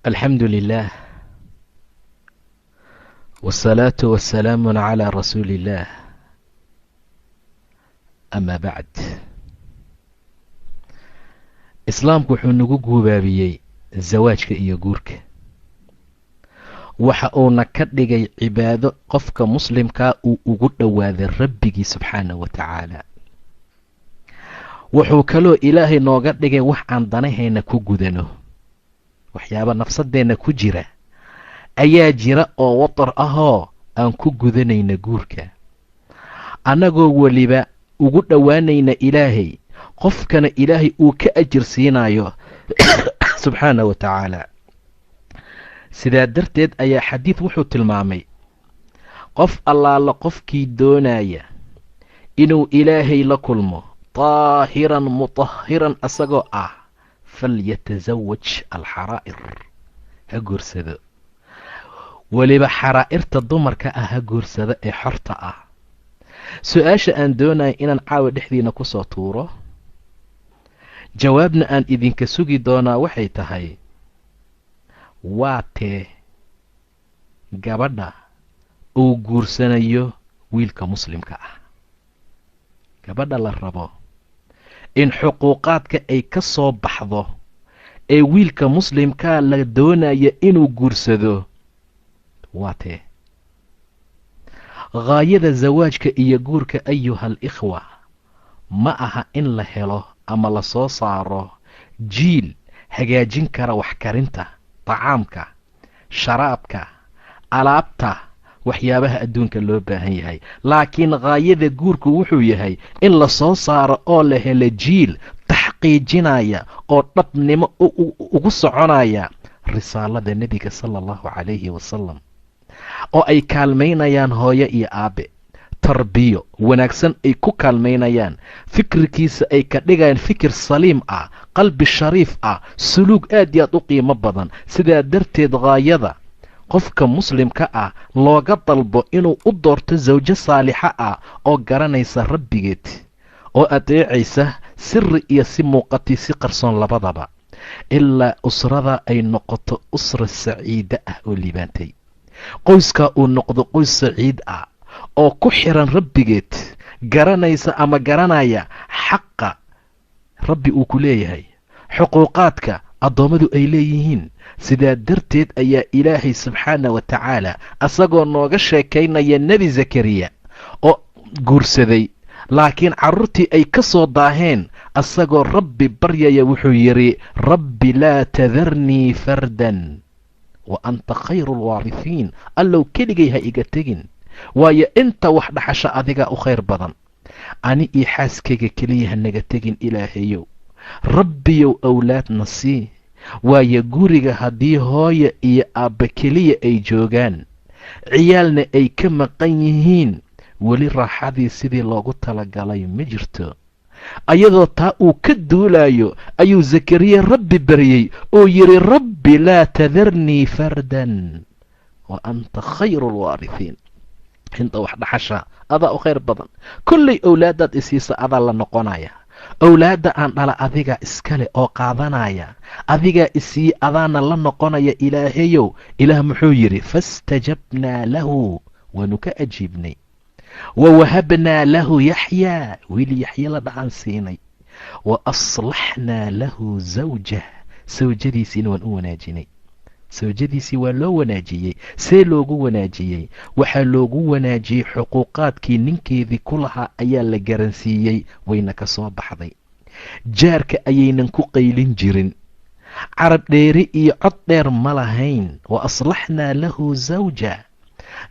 الحمد لله والصلاة والسلام على رسول الله أما بعد islaamku wuxuu nagu guubaabiyey zawaajka iyo guurka waxa uuna ka dhigay cibaado qofka muslimkaa uu ugu dhowaaday rabbigii subxaanahu wa tacaala wuxuu kaloo ilaahay nooga dhigay wax aan danahayna ku gudano waxyaaba nafsadeenna ku jira ayaa jira oo watar ahoo aan ku gudanayna guurka annagoo weliba ugu dhowaanayna ilaahay qofkana ilaahay uu ka ajir siinayo subxaanahu wa tacaala sidaa darteed ayaa xadiid wuxuu tilmaamay qof allaala qofkii doonaya inuu ilaahay la kulmo طaahiran mutahiran asagoo ah falyatasawaj alxaraa'ir ha guursado weliba xaraa'irta dumarka ah ha guursado ee xorta ah su-aasha aan doonaya inaan caawa dhexdiina ku soo tuuro jawaabna aan idinka sugi doonaa waxay tahay waa tee gabadha uu guursanayo wiilka muslimka ah gabadha la rabo in xuquuqaadka ay ka soo baxdo ee wiilka muslimkaa la doonaya inuu guursado waa tee ghaayada zawaajka iyo guurka ayuha alikhwa ma aha in la helo ama la soo saaro jiil hagaajin kara wax karinta tacaamka sharaabka alaabta waxyaabaha adduunka loo baahan yahay laakiin ghaayada guurku wuxuu yahay in la soo saaro oo la helo jiil taxqiijinaya oo dhabnimo ugu soconaya risaalada nebiga sala allahu calayhi wasalam oo ay kaalmaynayaan hooyo iyo aabe tarbiyo wanaagsan ay ku kaalmaynayaan fikirkiisa ay ka dhigayaan fikir saliim ah qalbi shariif ah suluug aad iyo aad u qiimo badan sidaa darteed ghaayada qofka muslimka ah looga dalbo inuu u doorto zawjo saalixa ah oo garanaysa rabbigeed oo adeecaysa siri iyo si muuqatay si qarsoon labadaba ilaa usrada ay noqoto usra saciida ah oo liibaantay qoyskaa uu noqdo qoys saciid ah oo ku xiran rabbigeed garanaysa ama garanaya xaqa rabbi uu ku leeyahay xuquuqaadka addoommadu ay leeyihiin sidaa darteed ayaa ilaahay subxaana wa tacaala asagoo nooga sheekaynaya nebi zakariya oo guursaday laakiin carruurtii ay ka soo daaheen asagoo rabbi baryaya wuxuu yidhi rabbi laa tadarnii fardan wa anta khayru alwaarihiin allow keligay ha iga tegin waayo inta wax dhaxasha adigaa u khayr badan ani iyo xaaskayga keliya ha naga tegin ilaahayow rabbiyow awlaadna sii waayo guriga haddii hooya iyo aabba keliya ay joogaan ciyaalna ay ka maqan yihiin weli raaxadii sidii loogu talagalay ma jirto ayadoo taa uu ka duulayo ayuu zakariya rabbi baryey oo yidhi rabbi laa tadarnii fardan wa anta khayru alwaarihiin inta wax dhaxasha adaa u khayr badan kollay owlaadaad isiisa adaa la noqonaya owlaadda aan dhala adigaa iskale oo qaadanaya adigaa isii adaana la noqonaya ilaahayow ilaah muxuu yidhi faistajabnaa lahu waanu ka ajiibnay wawahabnaa lahu yaxyaa wiil yaxya la dhacan siinay wa aslaxnaa lahu zawjah sawjadiisiina waan u wanaajinay sawjadiisii waa loo wanaajiyey see loogu wanaajiyey waxaa loogu wanaajiyey xuquuqaadkii ninkeedii ku lahaa ayaa la garansiiyey wayna ka soo baxday jaarka ayaynan ku qaylin jirin carab dheeri iyo cod dheer ma lahayn wa aslaxnaa lahu zawja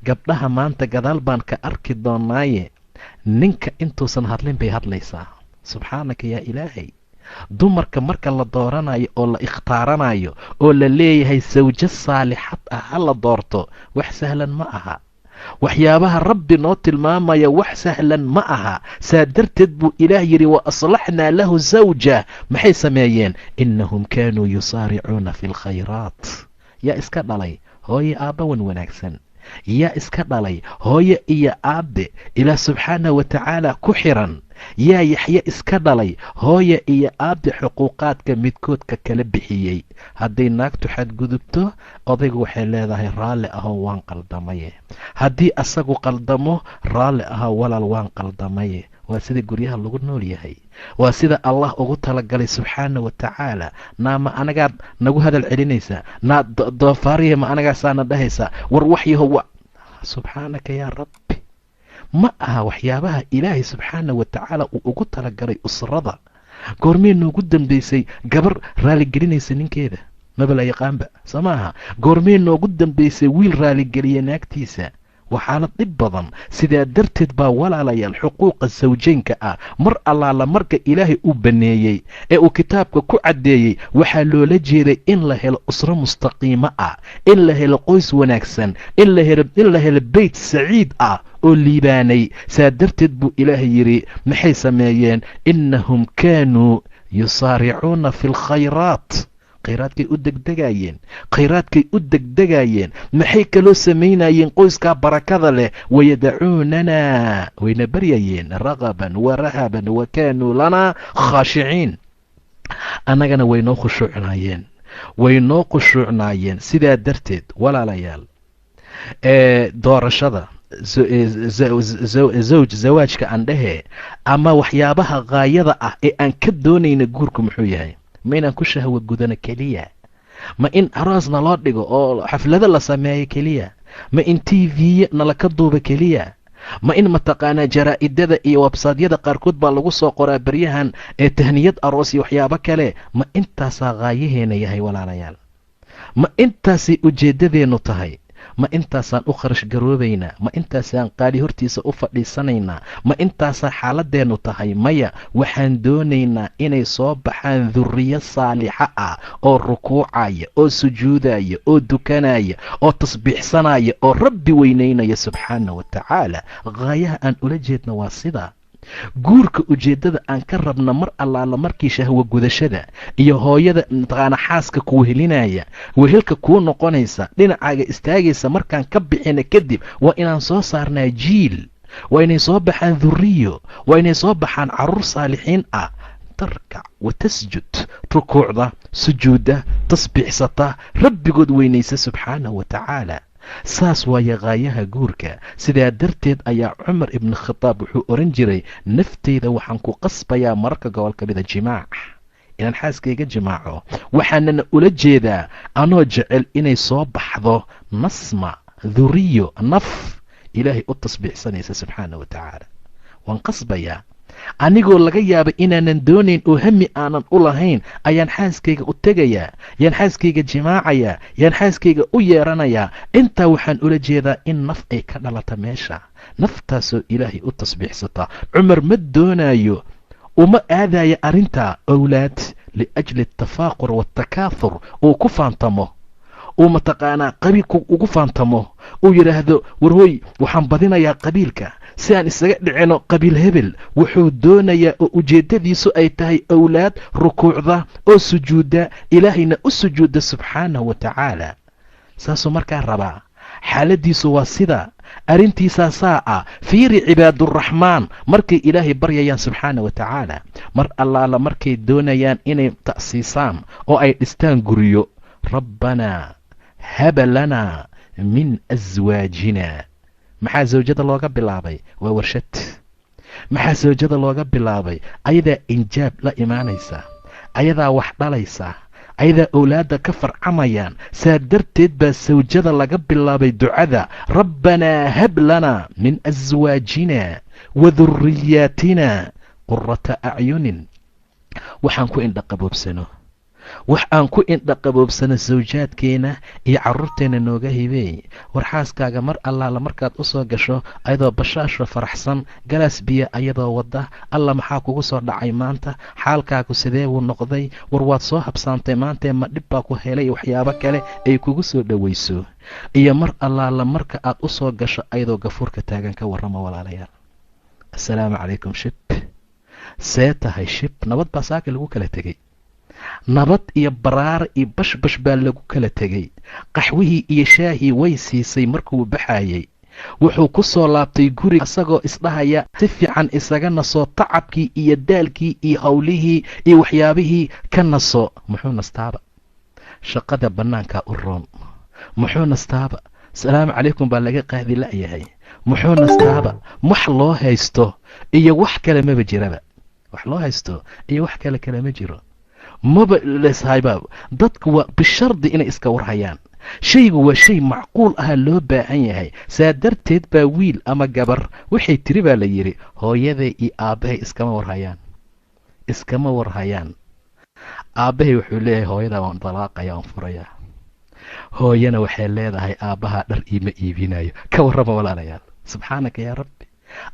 gabdhaha maanta gadaal baan ka arki doonaaye ninka intuusan hadlin bay hadlaysaa subxaanaka yaa ilaahay dumarka marka la dooranayo oo la ikhtaaranayo oo la leeyahay sawjo saalixad ah ha la doorto wax sahlan ma aha waxyaabaha rabbi noo tilmaamaya wax sahlan ma aha saa darteed buu ilaah yidhi wa aslaxnaa lahu zawjah maxay sameeyeen innahum kaanuu yusaaricuuna fi lkhayraat yaa iska dhalay hooye aabba wan wanaagsan yaa iska dhalay hooye iyo aabbe ilaah subxaanah wa tacaala ku xiran yaa yaxye iska dhalay hooya iyo aabbi xuquuqaadka midkoodka kala bixiyey. hadday naagtu xadgudubto odaygu waxay leedahay raalli ahoo waan qaldamaye. haddii asagu qaldamo raalli ahoo walaal waan qaldamaye. waa sida guryaha lagu nool yahay. waa sida allah ugu talagalay subxaana wa tacaala. naama anagaad nagu hadal celinaysaa, naa doofaariya ma anagaasaana dhahaysaa, war waxyaho subxaanaka yaa rabbi. ma aha waxyaabaha ilaahay subxaana wa tacaala uu ugu talagalay usrada. goormee noogu dambaysay gabar raaligelinaysa ninkeeda? maba la yaqaanba, soo maaha. goormee noogu dambaysay wiil raaligeliya naagtiisa? waa xaalad dhib badan. sidaa darteed baa walaalayaal xuquuqa sawjeynka ah mar allaala marka ilaahay uu baneeyey ee uu kitaabka ku caddeeyey waxaa loola jeeday in la helo usro mustaqiimo ah, in la helo qoys wanaagsan, in la helo beyt saciid ah oo liibaanay. saa darteed buu ilaahay yidhi maxay sameeyeen? innahum kaanuu yusaaricuuna fi lkhayraat. khayraadkay u degdegayeen. maxay kaloo samaynayeen? qoyskaa barakada leh. wayadacuunanaa, wayna baryayeen ragaban warahaban wa kaanuu lanaa khaashiciin. annagana waynoo khushuucnaayeen. sidaa darteed walaalayaal doorashada zawaajka aan dhehee ama waxyaabaha gaayada ah ee aan ka doonayna guurku muxuu yahay? ma inaan ku shahwo gudano keliya? ma in aroosna loo dhigo oo xaflado la sameeyo keliya? ma in tv nala ka duuba keliya? ma in mataqaanaa jaraa'idada iyo websaadyada qaarkood baa lagu soo qoraa baryahan ee tahniyad aroos iyo waxyaabo kale? ma intaasaa gaayaheena yahay walaalayaal? ma intaasay ujeeddadeennu tahay? ma intaasaan u kharash garoobaynaa? ma intaasaan qaali hortiisa u fadhiisanaynaa? ma intaasaa xaaladeennu tahay? maya, waxaan doonaynaa inay soo baxaan duriyo saalixa ah oo rukuucaya, oo sujuudaya, oo dukanaya, oo tasbiixsanaya, oo rabbi weynaynaya subxaana wa tacaala. gaayaha aan ula jeedna waa sidaa. guurka ujeeddada aan ka rabna mar allaala markii shahwo gudashada iyo hooyada mataqaana xaaska kuu helinaya, wehelka kuu noqonaysa, dhinacaaga istaagaysa markaan ka bixina kadib waa inaan soo saarnaa jiil, waa inay soo baxaan duriyo, waa inay soo baxaan caruur saalixiin ah. tarkac wa tasjud, rukuucda, sujuudda, tasbiixsata, rabbigood weynaysa subxaana wa tacaala. saas waaye gaayaha guurka. sidaa darteed ayaa cumar ibni khitaab wuxuu oran jiray nafteyda waxaan ku qasbayaa mararka gobol ka mida jimaac, inaan xaaskayga jimaaco. waxaanana ula jeedaa anoo jecel inay soo baxdo nasma, duriyo, naf ilaahay u tasbiixsanaysa subxaana wa tacaala. waan qasbayaa anigoo laga yaaba inaanan doonayn oo hami aanan u lahayn ayaan xaaskayga u tegayaa, yaan xaaskayga jimaacayaa, yaan xaaskayga u yeeranayaa. intaa waxaan ula jeedaa in naf ay ka dhalata meesha, naftaasoo ilaahay u tasbiixsata. cumar ma doonayo, uma aadaya arrintaa owlaad liajli atafaaqur waatakaathur uu ku faantamo, uu mataqaanaa qabiilku ugu faantamo, uu yidhaahdo warhooy waxaan badinayaa qabiilka si aan isaga dhicino qabiil hebel. wuxuu doonayaa oo ujeeddadiisu ay tahay owlaad rukuucda oo sujuudda, ilaahayna u sujuudda subxaanahu wa tacaala. saasuu markaa rabaa. xaaladiisu waa sida, arrintiisaa saa ah. fiiri cibaaduraxmaan markay ilaahay baryayaan subxaana wa tacaala, mar allaala markay doonayaan inay ta'siisaan oo ay dhistaan guryo, rabbanaa haba lanaa min aswaajina. maxaa zawjada looga bilaabay? waa warshad. maxaa zawjada looga bilaabay? ayadaa injaab la imaanaysa, ayadaa wax dhalaysa, ayadaa owlaadda ka farcamayaan. saa darteed baa sawjada laga bilaabay ducada, rabbanaa hab lanaa min aswaajina wa duriyaatina qurata acyunin. waxaan ku indhaqaboobsano, wax aan ku indhaqaboobsano sawjaadkeena iyo carruurteenna nooga hibeey. war xaaskaaga mar allaala markaad u soo gasho ayadoo bashaasho faraxsan, galaas biyo ayadoo wadda, alla maxaa kugu soo dhacay maanta? xaalkaagu sidee buu noqday? war waad soo habsaantay maantee ma dhib baa ku helay? waxyaabo kale ay kugu soo dhowayso. iyo mar allaala marka aad u soo gasho ayadoo gafuurka taagan ka warrama walaalayaal. assalaamu calaykum shib, see tahay shib? nabad baa saaka lagu kala tegey, nabad iyo baraar iyo bashbash baa lagu kala tegey. qaxwihii iyo shaahii way siisay markuu baxayey, wuxuu ku soo laabtay guriga isagoo isdhahaya si fiican isaga naso tacabkii iyo daalkii iyo howlihii iyo waxyaabihii ka naso. muxuu nastaaba shaqada bannaankaa u roon, muxuu nastaaba salaamu calaykum baa laga qaadi la'yahay, muxuu nastaaba wax loo haysto iyo wax kale maba jiraba, wax loo haysto iyo wax kale ma jiro, maba leshayba. dadku waa bishardi inay iska warhayaan. shaygu waa shay macquul aha loo baahan yahay. saa darteed baa wiil ama gabar waxay tiri baa la yidhi, hooyaday iyo aabbahay iskama warhayaan. aabbahay wuxuu leeyahay hooyadaa waan dalaaqaya, waan furayaa. hooyana waxay leedahay aabbahaa dhar iima iibinayo. ka warrama walaalayaal, subxaanaka yaa rabbi.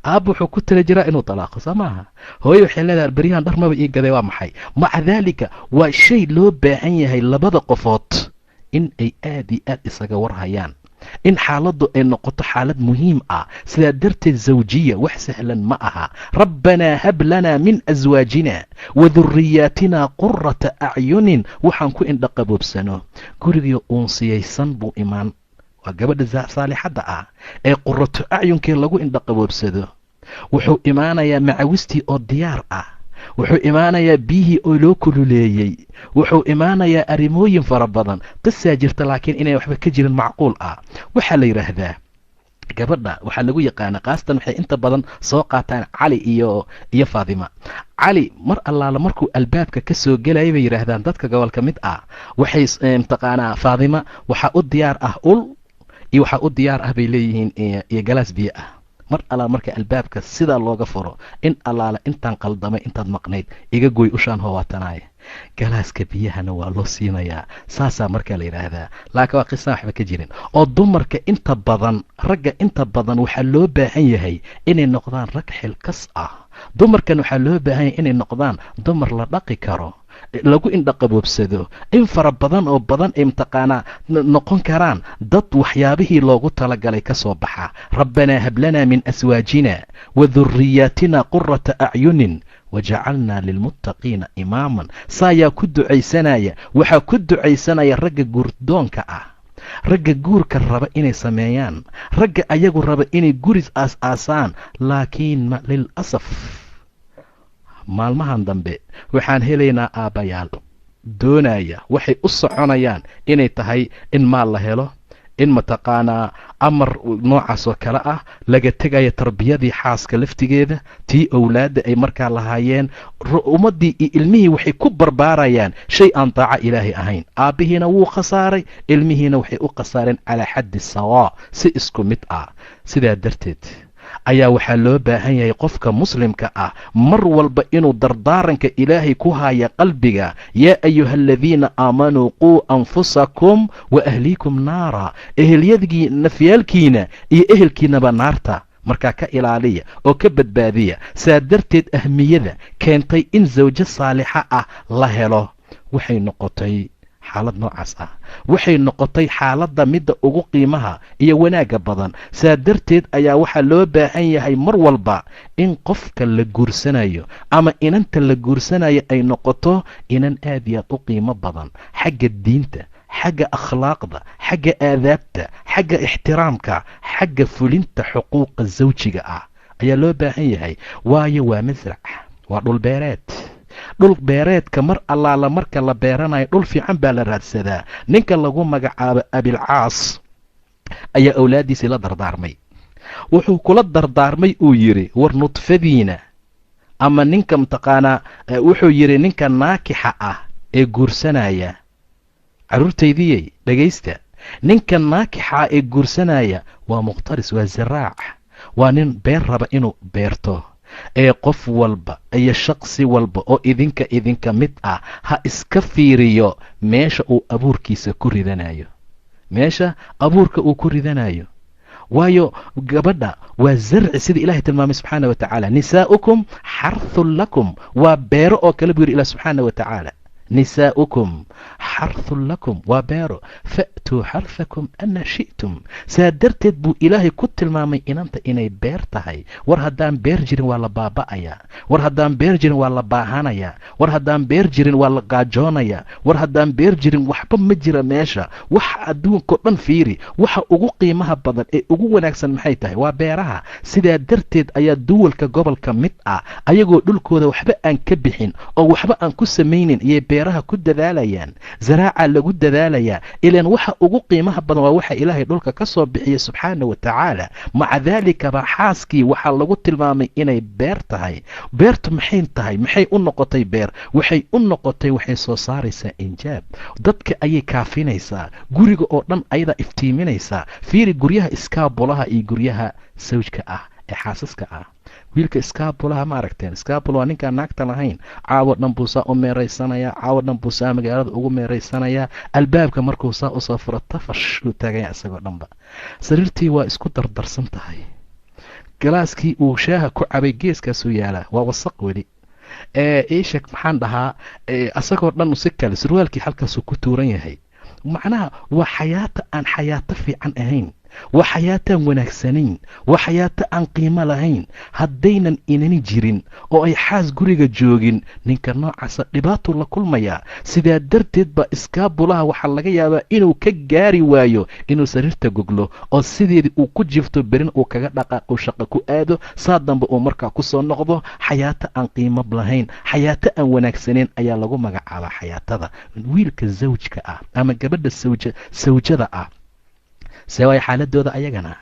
aabba wuxuu ku tala jiraa inuu dalaaqo, soo maaha. hooye waxay leedahay beryahan dhar maba ii gaday, waa maxay? maca daalika waa shay loo baahan yahay labada qofood in ay aad iyo aad isaga warhayaan, in xaaladdu ay noqoto xaalad muhiim ah. sidaa darteed zawjiya wax sahlan ma aha. rabbanaa hab lanaa min aswaajina waduriyaatina qurata acyunin, waxaan ku indhaqaboobsano. gurigii uunsiyaysan buu imaan, waa gabadha saalixadda ah ee qurato acyunkii lagu indhaqaboobsado. wuxuu imaanayaa macawistii oo diyaar ah, wuxuu imaanayaa biyihii oo loo kululeeyey, wuxuu imaanayaa arrimooyin fara badan. qisaa jirta laakiin inay waxba ka jirin macquul ah. waxaa la yidhaahdaa gabadha waxaa lagu yaqaana khaasatan waxay inta badan soo qaataan cali iyo faadima. cali mar allaala markuu albaabka ka soo gelayay bay yidhaahdaan dadka gobolka mid ah, waxay mataqaanaa faadima waxaa u diyaar ah ul iyo waxaa u diyaar ah bay leeyihiin iyo galaas biyo ah. mar allaala marka albaabka sidaa looga furo, in allaala intaan qaldamay intaad maqnayd iga goy ushaan hoowaatanaaya. galaaska biyahana waa loo siinayaa. saasaa markaa la yidhaahdaa. laakiin waa qisaan waxba ka jirin. oo dumarka inta badan, ragga inta badan waxaa loo baahan yahay inay noqdaan rag xilkas ah. dumarkan waxaa loo baahan yahay inay noqdaan dumar la dhaqi karo, lagu indhaqaboobsado. in fara badan oo badan ay mataqaanaa noqon karaan dad waxyaabihii loogu talagalay ka soo baxa. rabbanaa hablanaa min aswaajina waduriyaatina qurata acyunin wajacalnaa lilmuttaqiina imaaman. saayaa ku ducaysanaya, waxaa ku ducaysanaya ragga guurdoonka ah, ragga guurka raba inay sameeyaan, ragga ayagu raba inay guris aas-aasaan. laakiin lilasaf maalmahan dambe waxaan helaynaa aabbayaal doonaya, waxay u soconayaan inay tahay in maal la helo, in mataqaanaa amar noocaas oo kale ah laga tegaya tarbiyadii xaaska laftigeeda, tii owlaadda ay markaa lahaayeen. ummaddii iyo ilmihii waxay ku barbaarayaan shay aan daaco ilaahay ahayn. aabbihiina wuu khasaaray, ilmihiina waxay u khasaareen calaa xaddi sawaa, si isku mid ah. sidaa darteed ayaa waxaa loo baahan yahay qofka muslimka ah mar walba inuu dardaaranka ilaahay ku haya qalbiga. yaa ayuha aladiina aamanuu quu anfusakum wa ahliikum naara. ehelyadigii nafyaalkiina iyo ehelkiinaba naarta markaa ka ilaaliya oo ka badbaadiya. saa darteed ahmiyada keentay in zawjo saalixa ah la helo waxay noqotay xaalad noocaas ah, waxay noqotay xaaladda midda ugu qiimaha iyo wanaagga badan. saa darteed ayaa waxaa loo baahan yahay mar walba in qofka la guursanayo ama inanta la guursanayo ay noqoto inan aad iyo aad u qiimo badan xagga diinta, xagga akhlaaqda, xagga aadaabta, xagga ixtiraamka, xagga fulinta xuquuqa zawjiga ah ayaa loo baahan yahay. waayo waa masrac, waa dhulbeereed. dhul beereedka mar allaala marka la beeranayo dhul fiican baa la raadsadaa. ninka lagu magacaabo abilcaas ayaa awlaaddiisii la dardaarmay. wuxuu kula dardaarmay uu yidhi, war nudfadiina ama ninka mataqaanaa wuxuu yidhi ninka naakixa ah ee guursanaya, carruurtaydiyey dhegaysta, ninka naakixa ah ee guursanaya waa muqtaris, waa zaraac, waa nin beer raba inuu beerto. ee qof walba iyo shaqsi walba oo idinka mid ah ha iska fiiriyo meesha uu abuurkiisa ku ridanayo, meesha abuurka uu ku ridanayo. waayo gabadha waa zarci sida ilaahay tilmaamay subxaana wa tacaala. nisaa'ukum xarthun lakum, waa beero oo kale buu yidhi ilah subxaana wa tacaala. nisaa'ukum xarthun lakum waa beero fa'tuu xarfakum ana shi'tum saa darteed buu ilaahay ku tilmaamay inanta inay beer tahay. war haddaan beer jirin waa la baaba'ayaa, war haddaan beer jirin waa la baahanayaa, war haddaan beer jirin waa la gaajoonayaa, war haddaan beer jirin waxba ma jira meesha. waxa adduunkao dhan fiiri, waxa ugu qiimaha badan ee ugu wanaagsan maxay tahay? waa beeraha. sidaa darteed ayaa duwalka gobolka mid ah ayagoo dhulkooda waxba aan ka bixin oo waxba aan ku samaynin iyay beeraha ku dadaalayaan, zaraaca lagu dadaalayaa. ilaan waxa ugu qiimaha badan waa waxa ilaahay dhulka ka soo bixiya subxaana wa tacaala. maca daalikaba xaaskii waxaa lagu tilmaamay inay beer tahay. beertu maxay tahay? maxay u noqotay beer? waxay u noqotay, waxay soo saaraysaa injaab, dadka ayay kaafinaysaa, guriga oo dhan ayadaa iftiiminaysaa. fiiri guryaha iskaabulaha iyo guryaha sawjka ah ee xaasaska ah. wiilka iskaabulaha ma aragteen? iskaabula waa ninkaan naagta lahayn. caawo dhan buu saa u meeraysanayaa, caawo dhan buu saa magaalada ugu meeraysanayaa. albaabka markuu saa usoo furo tafash uu taagaya isagoo dhanba. sariirtii waa isku dardarsan tahay, galaaskii uu shaaha ku cabay geeskaasuu yaalaa, waa wasaq weli. iisheg maxaan dhahaa, asagoo dhan si kale surwaalkii halkaasuu ku tuuran yahay. macnaha waa xayaato aan xayaato fiican ahayn, waa xayaataan wanaagsanayn, waa xayaato aan qiimo lahayn. haddaynan inani jirin oo ay xaas guriga joogin, ninka noocaasa dhibaatuu la kulmayaa. sidaa darteed baa iskaabulaha waxaa laga yaabaa inuu ka gaari waayo inuu sariirta goglo oo sideedii uu ku jifto berin uu kaga dhaqaaqo shaqo ku aado, saa dambe uu markaa ku soo noqdo. xayaato aan qiimo lahayn, xayaato aan wanaagsanayn ayaa lagu magacaabaa xayaatada. wiilka zawjka ah ama gabadha sawjada ah see waay xaaladooda ayagana?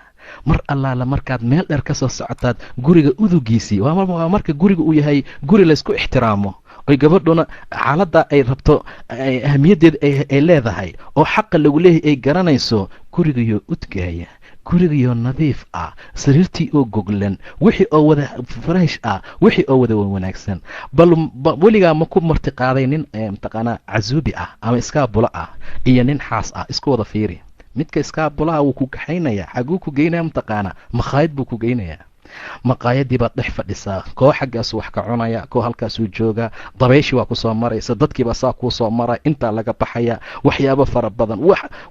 mar allaala markaad meel dheer ka soo socotaad guriga udugiisii, waa marka guriga uu yahay guri laysku ixtiraamo, oy gabadhuna xaaladda ay rabto ahamiyaddeeda ay leedahay oo xaqa lagu leeyahay ay garanayso. gurigayoo udgaaya, gurigayoo nadiif ah, sariirtii oo goglan, wixii oo wada fresh ah, wixii oo wada wanaagsan. bal weligaa ma ku martiqaaday nin mataqaanaa casuubi ah ama iskaabula ah iyo nin xaas ah? isku wada fiiri. midka iskaabulaha wuu ku kaxaynayaa, xaguu ku geynaya mataqaanaa? makhaayad buu ku geynayaa. maqaayadii baad dhex fadhisaa, koo xaggaasuu wax ka cunaya, koo halkaasuu joogaa, dabayshii waa ku soo maraysa, dadkiibaa saa kuu soo mara, intaa laga baxaya, waxyaabo fara badan.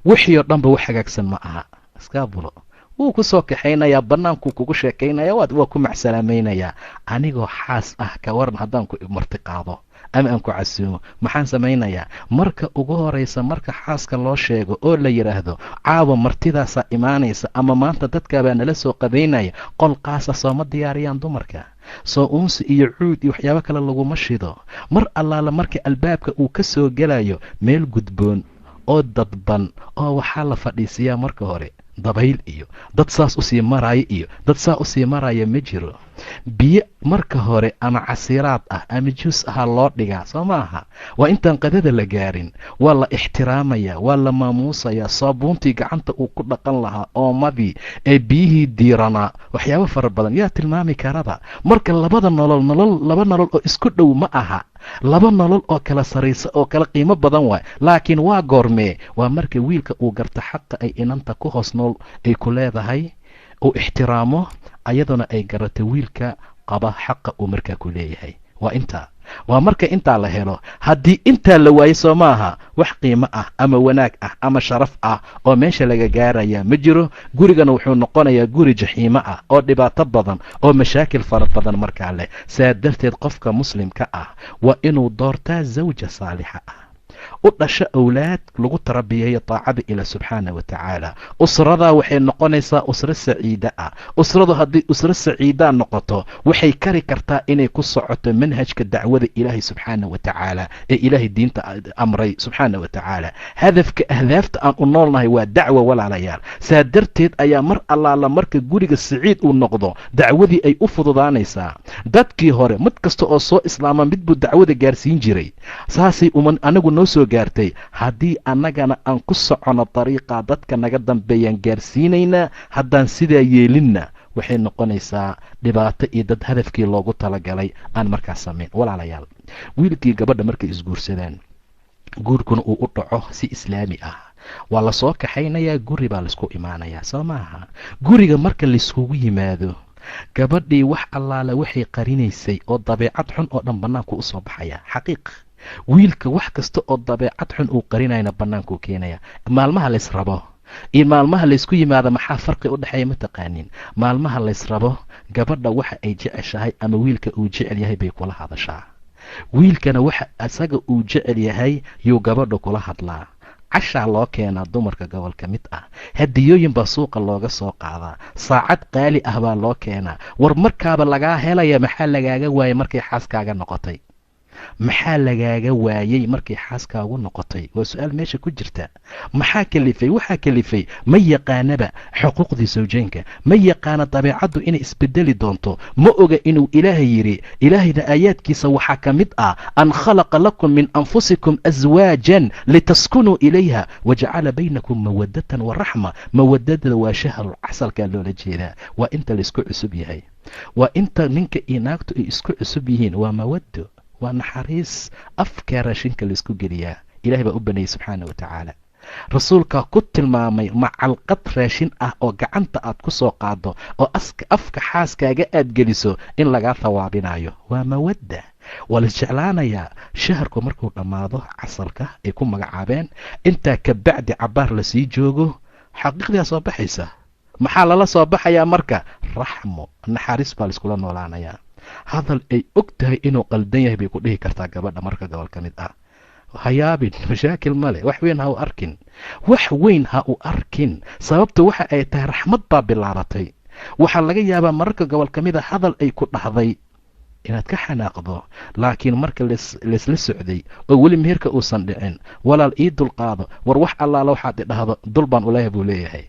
wixii oo dhanba wax hagaagsan ma aha. iskaabulo wuu ku soo kaxaynayaa, bannaankuu kugu sheekaynaya, waa ku macsalaamaynayaa. anigoo xaas ah ka waran haddaan ku martiqaado ama aan ku casuumo, maxaan samaynayaa? marka ugu horaysa marka xaaska loo sheego oo la yidhaahdo caawa martidaasaa imaanaysa ama maanta dadkaabaa nala soo qadaynaya, qol qaasa sooma diyaariyaan dumarka? soo uunsi iyo cuud iyo waxyaabo kale laguma shido. mar allaala marka albaabka uu ka soo gelayo meel gudboon oo dadban oo waxaa la fadhiisiyaa marka hore dabayl iyo dad saas usii maraayo iyo dad saa usii maraya ma jiro. biyo marka hore ama casiiraad ah ama juus ahaa loo dhigaa, soo maaha? waa intaan qadada la gaarin. waa la ixtiraamayaa, waa la maamuusayaa. saabuuntii gacanta uu ku dhaqan lahaa, oomadii ee biyihii diiranaa, waxyaabo fara badan yaa tilmaami karada. marka laba nolol oo isku dhow ma aha, laba nolol oo kala saraysa oo kala qiimo badan waay. laakiin waa goormee? waa marka wiilka uu garto xaqa ay inanta ku hoos nool ay ku leedahay, uu ixtiraamo, ayaduna ay garato wiilka qaba xaqa uu markaa ku leeyahay. waa intaa, waa marka intaa la helo. haddii intaa la waayo soo maaha wax qiimo ah ama wanaag ah ama sharaf ah oo meesha laga gaaraya ma jiro. gurigana wuxuu noqonayaa guri jaxiimo ah oo dhibaato badan oo mashaakil fara badan markaa leh. saa darteed qofka muslimka ah waa inuu doortaa zawja saalixa ah, u dhasho awlaad lagu tarabiyeeyo taacada ilaah subxaana wa tacaala. usradaa waxay noqonaysaa usro saciida ah. usradu haddii usro saciidaa noqoto waxay kari kartaa inay ku socoto manhajka dacwada ilaahay subxaana wa tacaala ee ilaahay diinta amray subxaana wa tacaala. ahdaafta aan u noolnahay waa dacwo walaalayaal. saa darteed ayaa mar allaala marka guriga saciid uu noqdo dacwadii ay u fududaanaysaa. dadkii hore mid kasta oo soo islaama mid buu dacwada gaarsiin jiray. saasay anigu noo soo gaartay. haddii annagana aan ku socono dariiqa dadka naga dambeeyaan gaarsiinaynaa. haddaan sidaa yeelinna waxay noqonaysaa dhibaato iyo dad hadafkii loogu talagalay aan markaas samayn. walaalayaal, wiilkii gabadha markay isguursadaan, guurkuna uu u dhaco si islaami ah, waa la soo kaxaynayaa, guri baa laisku imaanayaa, soo maaha? guriga marka laiskugu yimaado, gabadhii wax allaala waxay qarinaysay oo dabeecad xun oo dhan bannaanku u soo baxaya. xaqiiq wiilka wax kasta oo dabeecad xun uu qarinayna bannaankuu keenaya. maalmaha laysrabo iyo maalmaha laysku yimaado maxaa farqi u dhexeeya ma taqaanin. maalmaha laysrabo gabadha waxa ay jeceshahay ama wiilka uu jecel yahay bay kula hadashaa. wiilkana waxa asaga uu jecel yahay yuu gabadha kula hadlaa. cashaa loo keenaa dumarka gobol ka mid ah. hadiyooyin baa suuqa looga soo qaadaa. saacad qaali ah baa loo keenaa. war markaaba lagaa helaya maxaa lagaaga waayay markay xaaskaaga noqotay? maxaa lagaaga waayey markay xaaskaagu noqotay? waa su-aal meesha ku jirta. maxaa kalifay? waxaa kalifay ma yaqaanaba xuquuqdii sawjeenka, ma yaqaana dabeecaddu inay isbedeli doonto, ma oga inuu ilaahay yidhi. ilaahayna aayaadkiisa waxaa ka mid ah an khalaqa lakum min anfusikum aswaajan litaskunuu ilayha wajacala baynakum mawadatan waraxma. mawadada waa shahrul casalkaa loola jeedaa. waa inta laisku cusub yahay, waa inta ninka iyo naagtu ay isku cusub yihiin. waa mawado, waa naxariis. afkaa raashinka laysku geliyaa. ilahay baa u baneeyey subxaana wa tacaala. rasuulkaa ku tilmaamay macalqad raashin ah oo gacanta aad ku soo qaado oo afka xaaskaaga aad geliso in lagaa thawaabinayo. waa mawadda. waa laisjeclaanayaa. shaharku markuu dhammaado casalka ay ku magacaabeen, intaa ka bacdi cabbaar lasii joogo, xaqiiqdaa soo baxaysa. maxaa lala soo baxayaa marka? raxmo, naxariis baa laiskula noolaanayaa. hadal ay og tahay inuu qaldan yahay bay ku dhihi kartaa gabadha marka gobol ka mid ah. ha yaabin, mashaakil male. wax weyn ha u arkin, wax weyn ha u arkin. sababta waxa ay tahay raxmad baa bilaabatay. waxaa laga yaabaa mararka gobol ka mid a hadal ay ku dhahday inaad ka xanaaqdo, laakiin marka laysla socday oo weli meherka uusan dhicin, walaal ii dulqaado, war wax allaala waxaad idhahdo dul baan uleeyahay buu leeyahay.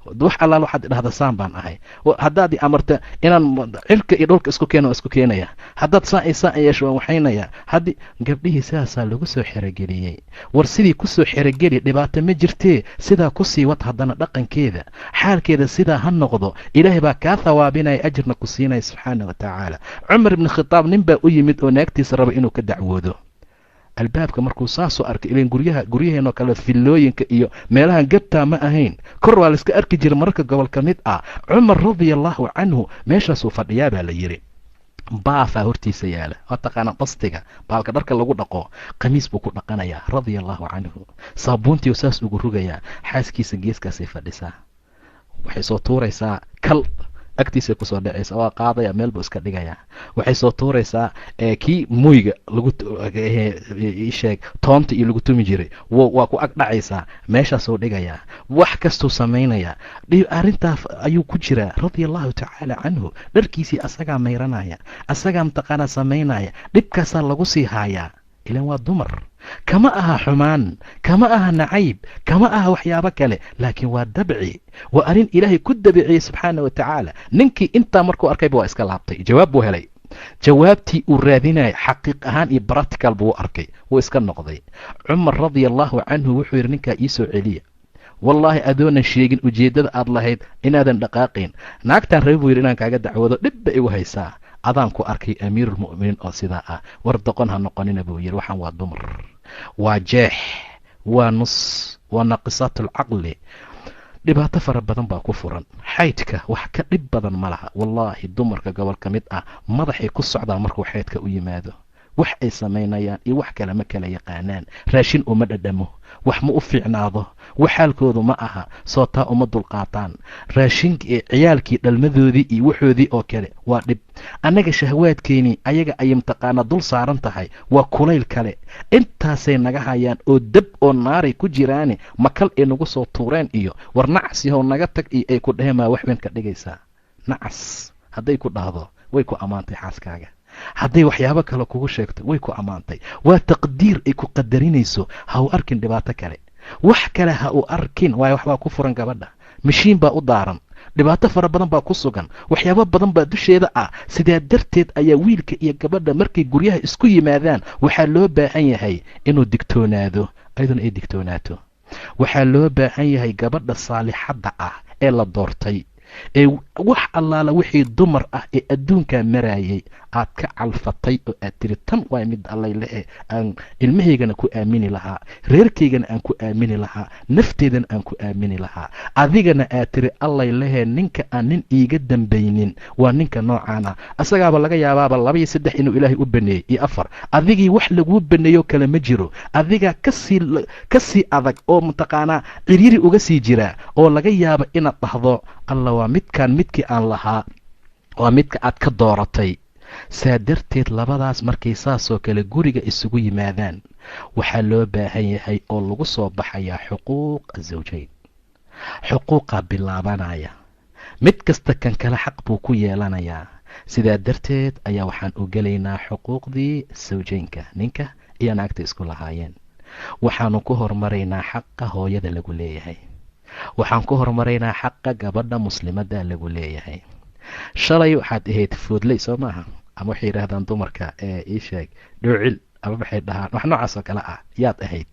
wax allaal waxaad idhahda saan baan ahay. haddaad i amarta inaan cirka iyo dhulka isku keeno isku keenaya, haddaad saan yeesho waan waxaynaya. haddii gabdhihii sidaasaa lagu soo xerogeliyey. war sidii kusoo xerogeli dhibaato ma jirtee, sidaa kusii wad haddana dhaqankeeda, xaalkeeda sidaa ha noqdo. ilaahay baa kaa thawaabinaya, ajirna ku siinaya subxaana wa tacaala. cumar ibni khitaab nin baa u yimid oo naagtiisa raba inuu ka dacwoodo. albaabka markuu saasoo arkay, ilan guryaheenoo kale fillooyinka iyo meelahan gabtaa ma ahayn, kor waa layska arki jira mararka gobol ka mid ah. cumar radiallahu canhu meeshaasuu fadhiyaa baa la yidhi. baafaa hortiisa yaala. waa taqaanaa bastiga, baalka dharka lagu dhaqo. qamiis buu ku dhaqanayaa radia allahu canhu. saabuuntii saas ugu rugayaa. xaaskiisa geeskaasay fadhisaa. waxay soo tuuraysaa kal agtiisay kusoo dhacaysa. waa qaadaya, meel buu iska dhigayaa. waxay soo tuuraysaa kii muyga sheeg toonta iyo lagu tumi jiray, waa ku ag dhacaysaa. meeshaasuu dhigayaa. wax kastuu samaynayaa. arrintaa ayuu ku jiraa radia allahu tacaala canhu. dharkiisii asagaa mayranaya, asagaa mataqaanaa samaynaya. dhibkaasaa lagu sii haayaa. ilan waa dumar. kama aha xumaan, kama aha nacayb, kama aha waxyaabo kale, laakiin waa dabci. waa arrin ilaahay ku dabiciyey subxaana wa tacaala. ninkii intaa markuu arkayba waa iska laabtay. jawaab buu helay. jawaabtii uu raadinayay xaqiiq ahaan iyo baratical buu arkay, wuu iska noqday. cumar radia allahu canhu wuxuu yidhi ninkaa ii soo celiya. wallaahi adoonan sheegin ujeeddada aad lahayd inaadan dhaqaaqayn. naagtaan rabi buu yidhi inaan kaaga dacwoodo, dhib ba igu haysaa. adaan ku arkay amiiruulmu'miniin oo sidaa ah. war doqon ha noqonina buu yidhi. waxaan waa dumar, waa jeex, waa nus, waa naaqisaatulcaqli. dhibaato fara badan baa ku furan. xaydka wax ka dhib badan ma laha. wallaahi dumarka gobol ka mid ah madaxay ku socdaan markuu xaydka u yimaado. wax ay samaynayaan iyo wax kale ma kala yaqaanaan. raashin uma dhadhamo, wax ma u fiicnaado, wax xaalkoodu ma aha, soo taa uma dulqaataan. raashinka ee ciyaalkii dhalmadoodii iyo waxoodii oo kale waa dhib. annaga shahwaadkeennii ayaga ayay mataqaanaa dul saaran tahay, waa kulayl kale. intaasay naga hayaan oo dab oo naaray ku jiraane makal ay nagu soo tuureen iyo war nacas yahow naga tag iyo ay ku dhaheen maa waxweyn ka dhigaysaa. nacas hadday ku dhahdo way ku ammaantay xaaskaaga. hadday waxyaabo kale kugu sheegto way ku ammaantay. waa taqdiir ay ku qadarinayso. ha u arkin dhibaato kale, wax kale ha u arkin. waayo waxbaa ku furan gabadha, mashiin baa u daaran, dhibaato fara badan baa ku sugan, waxyaabo badan baa dusheeda ah. sidaa darteed ayaa wiilka iyo gabadha markay guryaha isku yimaadaan waxaa loo baahan yahay inuu digtoonaado, ayaduna ay digtoonaato. waxaa loo baahan yahay gabadha saalixadda ah ee la doortay, ee wax allaala wixii dumar ah ee adduunkaa maraayay aad ka calfatay oo aad tiri tan waa mid allay lehe aan ilmahaygana ku aamini lahaa, reerkaygana aan ku aamini lahaa, nafteedana aan ku aamini lahaa, adigana aad tiri allay lehe ninka aan nin iiga dambaynin waa ninka noocaana. asagaaba laga yaabaaba 2 iyo 3 inuu ilaahay u baneeyey iyo 4. adigii wax laguu baneeyo kale ma jiro, adigaa kasii adag oo mataqaanaa ciriiri uga sii jira oo laga yaaba inaad dhahdo alla waa midkaan midkii aan lahaa, waa midka aad ka dooratay. saa darteed labadaas markay saasoo kale guriga isugu yimaadaan waxaa loo baahan yahay oo lagu soo baxayaa xuquuq azawjayn. xuquuqaa bilaabanaya, mid kasta kan kale xaq buu ku yeelanayaa. sidaa darteed ayaa waxaan u gelaynaa xuquuqdii sawjaynka, ninka iyo naagta isku lahaayeen. waxaanu ku hormaraynaa xaqa hooyada lagu leeyahay, waxaan ku hormaraynaa xaqa gabadha muslimadda lagu leeyahay. shalay waxaad ahayd foodley soo maaha, ama waxay yidhaahdaan dumarka ii sheeg dhoocil, ama waxay dhahaan wax noocaas oo kale ah yaad ahayd.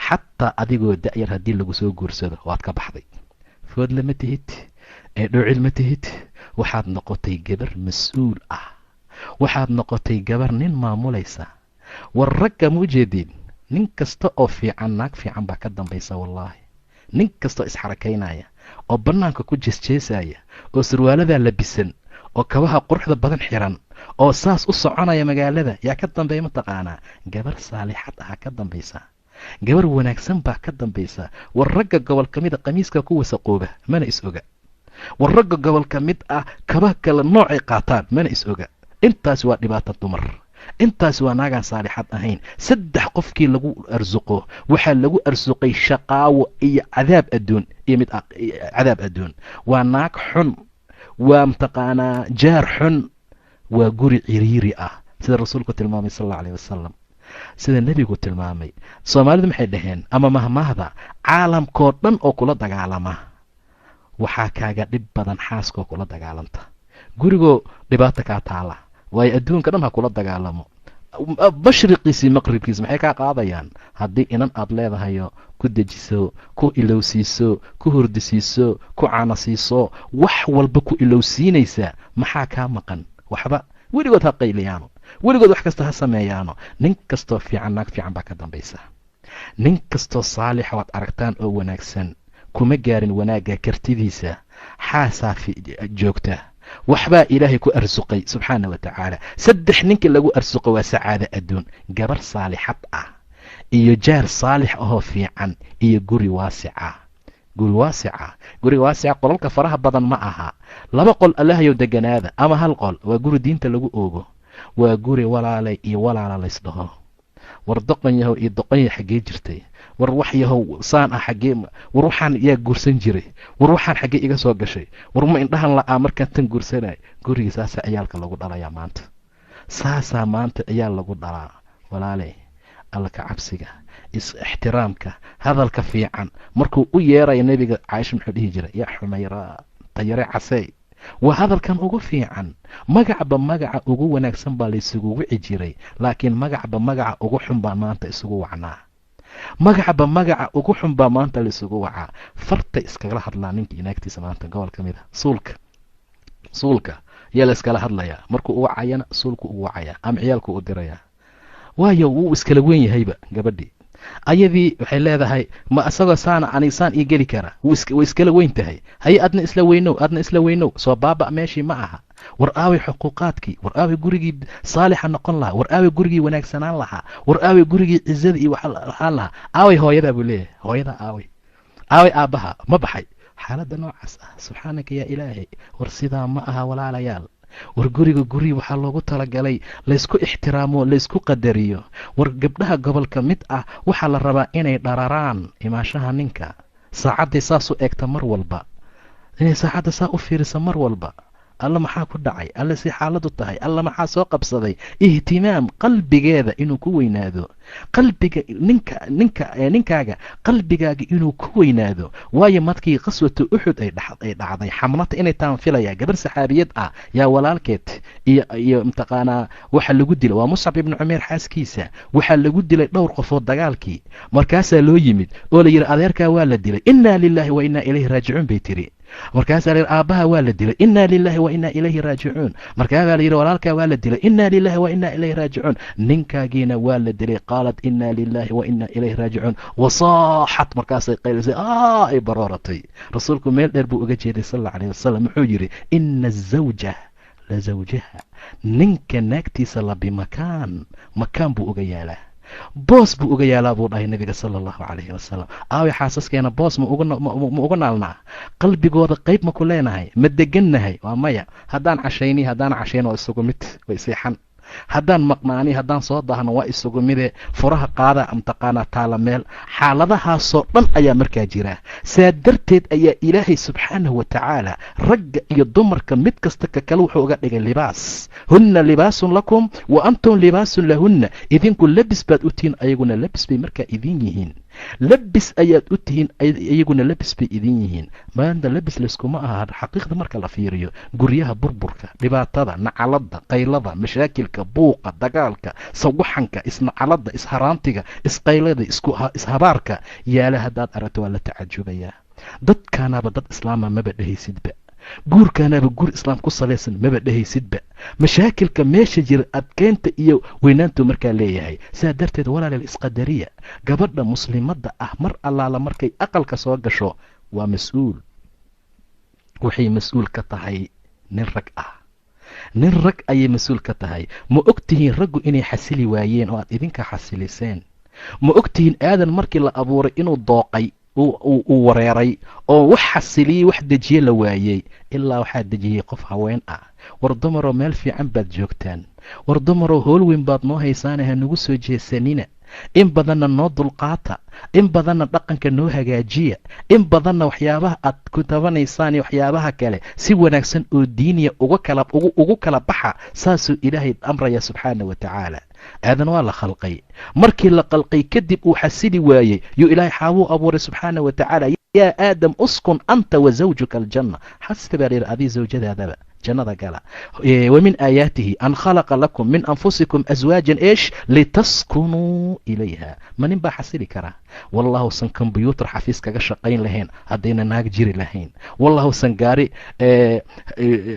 xataa adigoo da'yar haddii lagu soo guursado waad ka baxday. foodle ma tihid, dhoocil ma tihid, waxaad noqotay gabar mas-uul ah, waxaad noqotay gabar nin maamulaysa. war ragga ma ujeedin, nin kasta oo fiican naag fiican baa ka dambaysa wallaahi. nin kastoo isxarakaynaya oo bannaanka ku jeesjeesaya oo sarwaaladaa labisan oo kabaha quruxda badan xiran oo saas u soconaya magaalada yaa ka dambeeya mataqaanaa? gabar saalixad aha ka dambaysa, gabar wanaagsan baa ka dambaysa. war ragga gobol ka mid a qamiiska ku wasaqooba mana is oga, war ragga gobol ka mid ah kabaha kale noocay qaataan mana is oga. intaas waa dhibaato dumar, intaas waa naagaan saalixad ahayn. 3 qofkii lagu arsuqo waxaa lagu arsuqay shaqaawo iyo cadaab adduun iyo mid cadaab adduun. waa naag xun, waa mataqaanaa jaar xun, waa guri ciriiri ah sida rasuulku tilmaamay sal allau alayh wasalam, sida nebigu tilmaamay. soomaalidu maxay dhaheen ama mahmaahda, caalamkoo dhan oo kula dagaalama waxaa kaaga dhib badan xaaskoo kula dagaalanta. gurigoo dhibaato kaa taala, waayo adduunka dhan ha kula dagaalamo. mashriqiisii maqribkiis maxay kaa qaadayaan haddii inan aad leedahayo ku dejiso, ku ilowsiiso, ku hurdisiiso, ku caanasiiso, wax walba ku ilowsiinaysa. maxaa kaa maqan? waxba. weligood ha qayliyaano, weligood wax kasta ha sameeyaano. nin kastoo fiican naag fiican baa ka dambaysa. nin kastoo saalixa waad aragtaan oo wanaagsan kuma gaarin wanaagga kartidiisa, xaasaa joogta. waxbaa ilaahay ku arsuqay subxaana wa tacaala. 3 ninka lagu arsuqo waa sacaado adduun, gabar saalixad ah iyo jaar saalix ahoo fiican iyo guri waasica. guri waasica qolalka faraha badan ma aha. 2 qol allahayow deganaada ama 1 qol. waa guri diinta lagu oogo, waa guri walaalay iyo walaala laysdhaho. war doqon yahow iyo doqonya xaggee jirtay? war wax yahow saan ah xaggee? war waxaan yaa guursan jiray? war waxaan xaggee iga soo gashay? war ma indhahan la'aa markaan tan guursanay? guriga saasaa ciyaalka lagu dhalayaa maanta, saasaa maanta ciyaal lagu dhalaa. walaaley, alla ka cabsiga, is-ixtiraamka, hadalka fiican. markuu u yeeraya nebiga caaisha muxuu dhihi jiray? yaa xumayra tayare casey. waa hadalkan ugu fiican. magacba magaca ugu wanaagsan baa laysugu wici jiray, laakiin magacba magaca ugu xun baa maanta isugu wacnaa. magacba magaca ugu xun baa maanta laysugu wacaa. fartay iskagala hadlaa ninka inaagtiisa maanta gobol ka mid a. suulka yaa la iskala hadlayaa. markuu u wacayana suulku u wacayaa ama ciyaalku u dirayaa. waayo wuu iskala weyn yahayba gabadhii. ayadii waxay leedahay ma isagoo saana anigsaan ii geli kara? way iskala weyn tahay. haye adna isla weynow soo baaba meeshii ma aha. war aaway xuquuqaadkii? war aaway gurigii saalixa noqon lahaa? war aaway gurigii wanaagsanaan lahaa? war aaway gurigii cizada iyo waxaan lahaa? aaway hooyadaa buu leeyahay. hooyadaa aaway aabbaha ma baxay? xaaladda noocaas ah subxaanaka yaa ilaahay. war sidaa ma aha walaalayaal. war guriga waxaa loogu talagalay laysku ixtiraamo, laysku qadariyo. war gabdhaha gobolka mid ah waxaa la rabaa inay dhararaan imaashaha ninka, saacadday saas u eegta mar walba, inay saacadda saa u fiirisa mar walba. alla maxaa ku dhacay? alla si xaaladu tahay? alla maxaa soo qabsaday? ihtimaam qalbigeeda inuu ku weynaado, qalbiga ninkaaga qalbigaaga inuu ku weynaado. waayo markii qaswatu uxud ay dhacday, xamlata inay taan filaya gabar saxaabiyad ah yaa walaalkeed iyo mataqaanaa waxa lagu dilay waa Muscab ibn Umayr xaaskiisa. waxaa lagu dilay dhowr qofood dagaalkii. markaasaa loo yimid oo la yidhi adeerkaa waa la dilay. innaa lilaahi wa innaa ilayhi raajicuun bay tiri. markaasaa layidhi aabbaha waa la dilay innaa lilaahi wa innaa ilayhi raajicuun. markaasaa layidhi walaalkaa waa la dilay innaa lilaahi wa innaa ilayhi raajicuun. ninkaagiina waa la dilay. qaalat innaa lilaahi wa innaa ilayhi raajicuun wasaaxat markaasay qaylisay ay barooratay. rasuulku meel dheer buu uga jeeday sal alla alayh wasalam. wuxuu yidhi ina azawja la zawjaha, ninka naagtiisa la bimakaan buu uga yaalaa, boos buu uga yaalaa buu dhahay nabiga sala allahu calayhi wasalam. aaway xaasaskeena boos ma uga naalnaa? qalbigooda qayb ma ku leenahay? ma degannahay? waa maya. haddaan cashayni haddaan cashayn waa isugu mid, way seexan. haddaan maqnaani haddaan soo daahno waa isugu mide. furaha qaada amtaqaanaa taala meel. xaaladahaasoo dhan ayaa markaa jira. saa darteed ayaa ilaahay subxaanahu wa tacaala ragga iyo dumarka mid kasta ka kale wuxuu uga dhigay libaas. hunna libaasun lakum wa antum libaasun lahunna. idinku labis baad u tihiin, ayaguna labis bay markaa idin yihiin. labis ayaad u tihiin, iyaguna labis bay idin yihiin. maanta labis layskuma aha xaqiiqda marka la fiiriyo. guryaha burburka, dhibaatada, nacalada, qaylada, mashaakilka, buuqa, dagaalka, sawaxanka, isnacalada, isharaantiga, isqaylada, ishabaarka yaala haddaad aragto waa la tacajubayaa. dadkaanaba dad islaama maba dhehaysidba. guurkaanaba guur islaam ku salaysan maba dhehaysidba. mashaakilka meesha jira adkeynta iyo weynaantu markaa leeyahay. sidaa darteed walaaleel isqadariya. gabadha muslimadda ah mar allaala markay aqalka soo gasho waa mas-uul. waxay mas-uul ka tahay nin rag ah. nin rag ayay mas-uul ka tahay. ma og tihiin raggu inay xasili waayeen oo aad idinka xasiliseen? ma og tihiin aadan markii la abuuray inuu dooqay, uu wareeray oo wax xasiliyey wax dejiye la waayey, ilaa waxaa dejiyey qof haween ah. war dumaroo meel fiican baad joogtaan. war dumaroo hool weyn baad noo haysaana ha nagu soo jeesanina. in badanna noo dulqaata. in badanna dhaqanka noo hagaajiya. in badanna waxyaabaha aad ku tabanaysaan iyo waxyaabaha kale si wanaagsan oo diiniya ugu kala baxa. saasuu ilaahay amraya subxaana wa tacaala. aadan waa la khalqay. markii la khalqay kadib uu xasili waayey yuu ilaahay xaabuu abuuray subxaana wa tacaala. yaa aadam uskun anta wa zawjuka aljanna. xasita baa layidhi adii zawjadaadaba jannada gala. wamin aayaatihi an khalaqa lakum min anfusikum aswaajan eesh litaskunuu ilayha. ma nin baa xasili karaa? wallahusan kombyuutar xafiis kaga shaqayn lahayn haddayna naag jiri lahayn. wallahusan gaari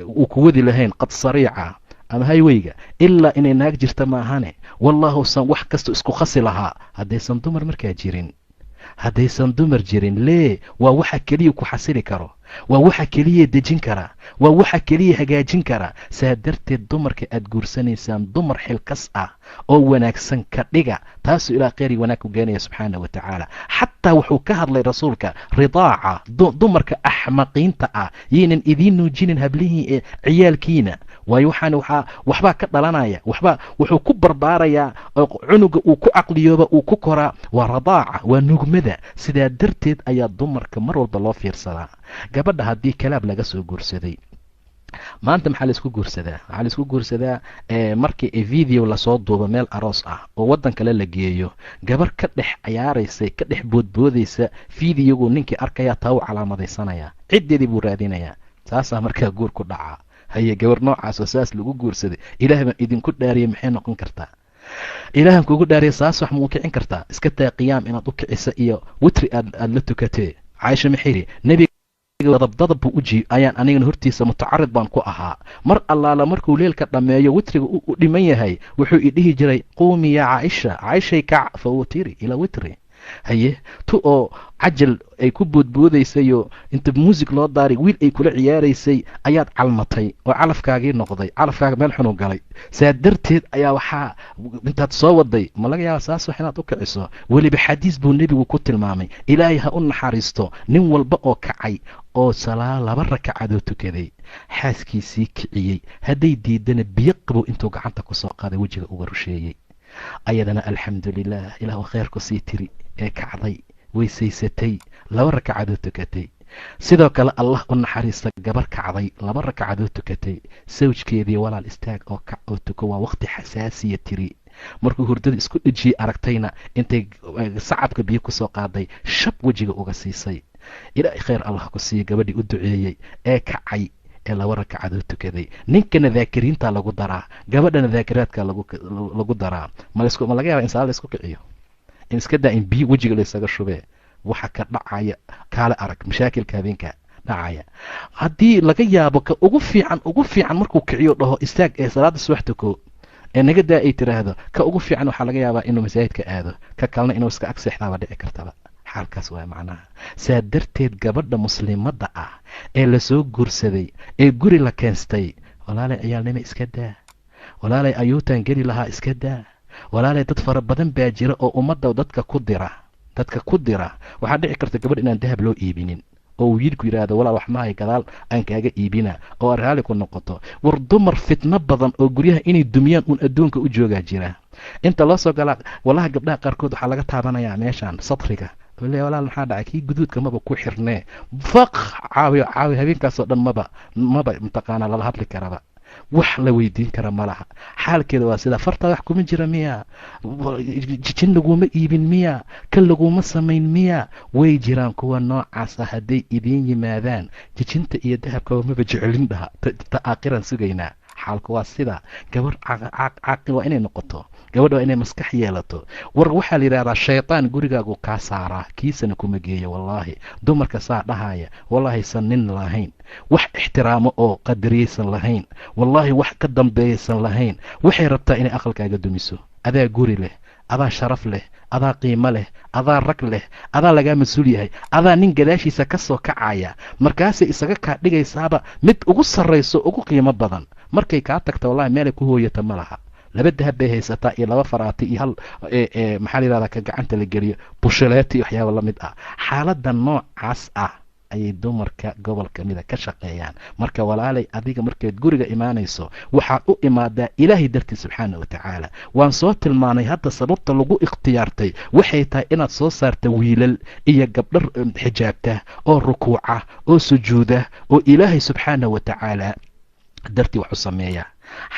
uu ku wadi lahayn qad sariica ama hayweyga ilaa inay naag jirta maahane. wallahusan wax kasta isku khasi lahaa haddaysan dumar markaa jirin. haddaysan dumar jirin lee waa waxa keliya ku xasili karo. waa waxa keliya dejin karaa. waa waxa keliya hagaajin karaa. saa darteed dumarka aad guursanaysaan dumar xilkas ah oo wanaagsan ka dhiga. taasuu ilaa kheyri wanaag ku geenaya subxaana wa tacaala. xataa wuxuu ka hadlay rasuulka ridaaca. dumarka axmaqiinta ah yaynan idiin nuujinin hablihii ee ciyaalkiina. waayo waxbaa ka dhalanaya. wuxuu ku barbaarayaa oo cunuga uu ku caqliyooba uu ku koraa. waa radaaca, waa nugmada. sidaa darteed ayaa dumarka mar walba loo fiirsadaa. gabadha haddii kalaab laga soo guursaday, maanta maxaa laisku guursadaa? waxaa laisku guursadaa markii video lasoo duubo meel aroos ah oo waddan kale la geeyo, gabar ka dhex cayaaraysay ka dhex boodboodaysa videogu ninkii arkayaa taa u calaamadaysanaya. ciddeedii buu raadinayaa. saasaa markaa guur ku dhacaa. haye gabar noocaasoo saas lagu guursaday ilaah baan idinku dhaariyay maxay noqon kartaa? ilaahan kugu dhaariya saas wax ma u kicin kartaa? iska taa qiyaam inaad u kicisa iyo witri aad la tukatee. caaisha maxiri nebiga dadab buu ayaan anigana hortiisa mutacarid baan ku ahaa. mar allaala markuu leelka dhammeeyo witriga u dhiman yahay wuxuu i dhihi jiray quumi yaa caaisha, caaishay kac fa wutiri ila witri. haye tu oo cajal ay ku boodboodaysayo inta muusig loo daaray wiil ay kula ciyaaraysay ayaad calmatay oo calafkaagii noqday. calafkaaga meel xunu galay. saa darteed ayaa waxaa intaad soo waday ma laga yaaba saas wax inaad u kiciso. weliba xadiis buu nebigu ku tilmaamay. ilaahay ha u naxariisto nin walba oo kacay oo 2 rakacadood tukaday xaaskiisii kiciyey. hadday diidana biyo qabow intuu gacanta ku soo qaaday wejiga uga rusheeyey. ayadana alxamdulilah ilaahu khayrku sii tiri ee kacday weysaysatay 2 rakacadood tukatay. sidoo kale allah u naxariista gabar kacday 2 rakacadood tukatay. sawjkeedii walaal istaag oo kac oo tuko waa waqti xasaasiya tiri. markuu hurdada isku dhejiyey aragtayna intay sacabka biyo ku soo qaaday shab wejiga uga siisay. ilaahay khayr allah ku siiyo gabadhii u duceeyey ee kacay ee 2 rakacadood tukaday. ninkana daakiriinta lagu daraa, gabadhana daakiraadka lagu daraa. ma laga yaaba in salaad la isku kiciyo? in iska daa in biyo wejiga laysaga shubee waxa ka dhacaya kaale arag mashaakilka habeenka dhacaya. haddii laga yaabo ka ugu fiican markuu kiciyo dhaho istaag ee salaada subax tuko ee naga daa ay tiraahdo ka ugu fiican waxaa laga yaabaa inuu masaajidka aado, ka kalena inuu iska ag seexdaaba dhici kartaba. xaalkaas waa macnaha. saa darteed gabadha muslimadda ah ee lasoo guursaday ee guri la keensatay, walaalay ciyaalnimo iska daa, walaalay ayuutaan geli lahaa iska daa, walaalay dad fara badan baa jira oo ummadda dadka ku dira. waxaa dhici karta gabadh inaan dahab loo iibinin oo uu wiilku yidhaahdo walaal wax mahay gadaal aan kaaga iibina oo aad raali ku noqoto. war dumar fitno badan oo guryaha inay dumiyaan uun adduunka u joogaa jira. inta loo soo galaa walaha gabdhaha qaarkood waxaa laga taabanayaa meeshaan satriga, walaal maxaa dhacay kii guduudka maba ku xirnee faq caawi habeenkaasoo dhan maba mataqaanaa lala hadli karaba, wax la weydiin kara ma laha. xaalkeeda waa sida fartaa wax kuma jira miya, jijin laguma iibin miya, kan laguma samayn miya. way jiraan kuwa noocaasa hadday idiin yimaadaan jijinta iyo dahabkaba maba jecelin dhaha ta aakhiran sugaynaa. xaalku waa sida. gabadh caaqil waa inay noqoto, gabadha waa inay maskax yeelato. war waxaa la yidhahdaa shaytaan gurigaagu kaa saaraa, kiisana kuma geeyo. wallaahi dumarka saa dhahaya wallaahisan nin lahayn, wax ixtiraamo oo qadariyaysan lahayn, wallaahi wax ka dambeeyaysan lahayn. waxay rabtaa inay aqalkaaga dumiso. adaa guri leh, adaa sharaf leh, adaa qiimo leh, adaa rag leh, adaa lagaa mas-uul yahay, adaa nin gadaashiisa ka soo kacaya. markaasay isaga kaa dhigaysaaba mid ugu sarrayso ugu qiimo badan. markay kaa tagta wallahi meelay ku hooyata ma laha. 2 dahab bay haysataa iyo 2 faraati iyo hal maxaa la yidhahdaa ka gacanta la geliyo bushaleeti iyo waxyaaba la mid ah. xaaladda noocaas ah ayay dumarka gobol kamida ka shaqeeyaan. marka walaalay adiga markaad guriga imaanayso waxaad u imaadaa ilaahay dartii subxaana wa tacaala. waan soo tilmaanay hadda sababta lagu ikhtiyaartay waxay tahay inaad soo saarta wiilal iyo gabdhar xijaabta oo rukuuca oo sujuuda oo ilaahay subxaana wa tacaala dartii wax u sameeya.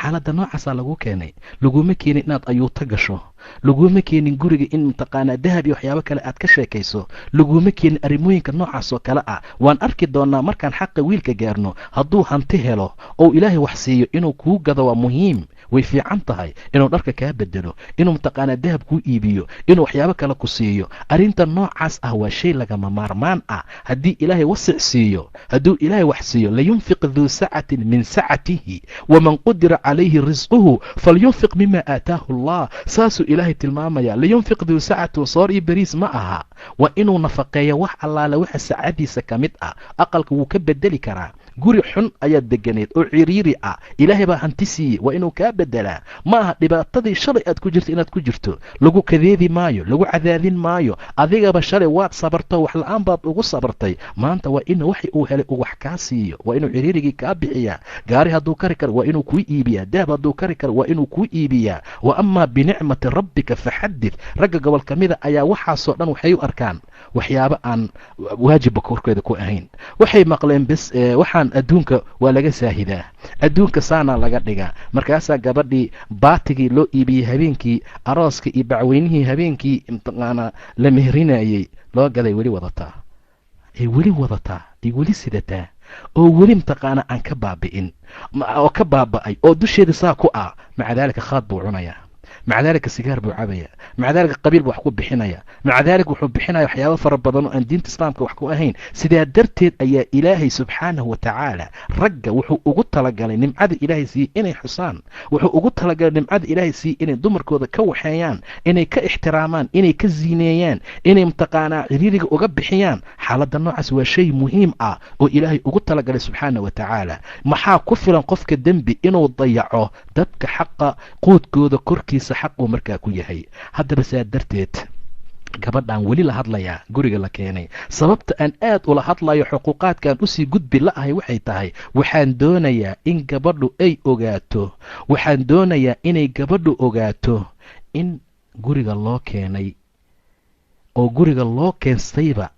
xaaladda noocaasaa lagu keenay. laguma keenin inaad ayuuto gasho, laguma keenin guriga in mataqaanaa dahab iyo waxyaabo kale aad ka sheekayso, laguma keenin arrimooyinka noocaas oo kale ah. waan arki doonaa markaan xaqa wiilka gaarno. hadduu hanti helo oo ilaahay wax siiyo inuu kuu gado waa muhiim, way fiican tahay. inuu dharka kaa bedelo, inuu mataqaanaa dahab kuu iibiyo, inuu waxyaabo kale ku siiyo. arrinta noocaas ah waa shay lagama maarmaan ah. haddii ilaahay wasic siiyo, hadduu ilaahay wax siiyo, layunfiq duu sacatin min sacatihi waman qudira calayhi risquhu falyunfiq mima aataahu allah. saasuu ilaahay tilmaamaya. layunfiq duu sacatu soor iyo beriis ma aha, waa inuu nafaqeeyo wax allaale waxa sacadiisa ka mid ah. aqalka wuu ka bedeli karaa. guri xun ayaad deganeed oo ciriiri ah, ilaahay baa hanti siiyey, waa inuu kaa bedelaa. ma aha dhibaatadii shalay aad ku jirto inaad ku jirto. lagu kadeedi maayo, lagu cadaadin maayo. adigaba shalay waad sabarto, wax la-aan baad ugu sabartay. maanta waa inuu waxi uu helay uu wax kaa siiyo, waa inuu ciriirigii kaa bixiyaa. gaari hadduu kari karo waa inuu kuu iibiyaa, dahab hadduu kari karo waa inuu kuu iibiyaa. wa amaa binicmati rabbika faxadith. ragga gobol ka mida ayaa waxaasoo dhan waxay u arkaan waxyaabo aan waajibba korkeeda ku ahayn. waxay maqleen bes waxaan adduunka waa laga saahidaa, adduunka saanaa laga dhigaa. markaasaa gabadhii baatigii loo iibiyey habeenkii arooska iyo bacweynihii habeenkii mataqaanaa la mehrinayey loo gaday weli wadataa, ay weli sidataa, oo weli mataqaanaa aan ka baabi'in oo ka baaba'ay oo dusheeda saa ku ah. maca daalika khaad buu cunayaa, maca daalika sigaar buu cabaya, maca daalika qabiil buu wax ku bixinaya, maca daalika wuxuu bixinaya waxyaabo fara badan oo aan diinta islaamka wax ku ahayn. sidaa darteed ayaa ilaahay subxaanahu wa tacaala ragga wuxuu ugu talagalay nimcada ilaahay siiyey inay xusaan, wuxuu ugu talagalay nimcada ilaahay siiyey inay dumarkooda ka waxeeyaan, inay ka ixtiraamaan, inay ka ziineeyaan, inay mataqaanaa ciriiriga uga bixiyaan. xaaladda noocaas waa shay muhiim ah oo ilaahay ugu talagalay subxaana wa tacaala. maxaa ku filan qofka dembi inuu dayaco dadka xaqa quudkooda korkiisa xaquu markaa ku yahay. haddaba saa darteed gabadhaan weli la hadlayaa guriga la keenay. sababta aan aad ula hadlayo xuquuqaadkaan usii gudbi la-ahay waxay tahay waxaan doonayaa in gabadhu ay ogaato, waxaan doonayaa inay gabadhu ogaato in guriga loo keenay oo guriga loo keensayba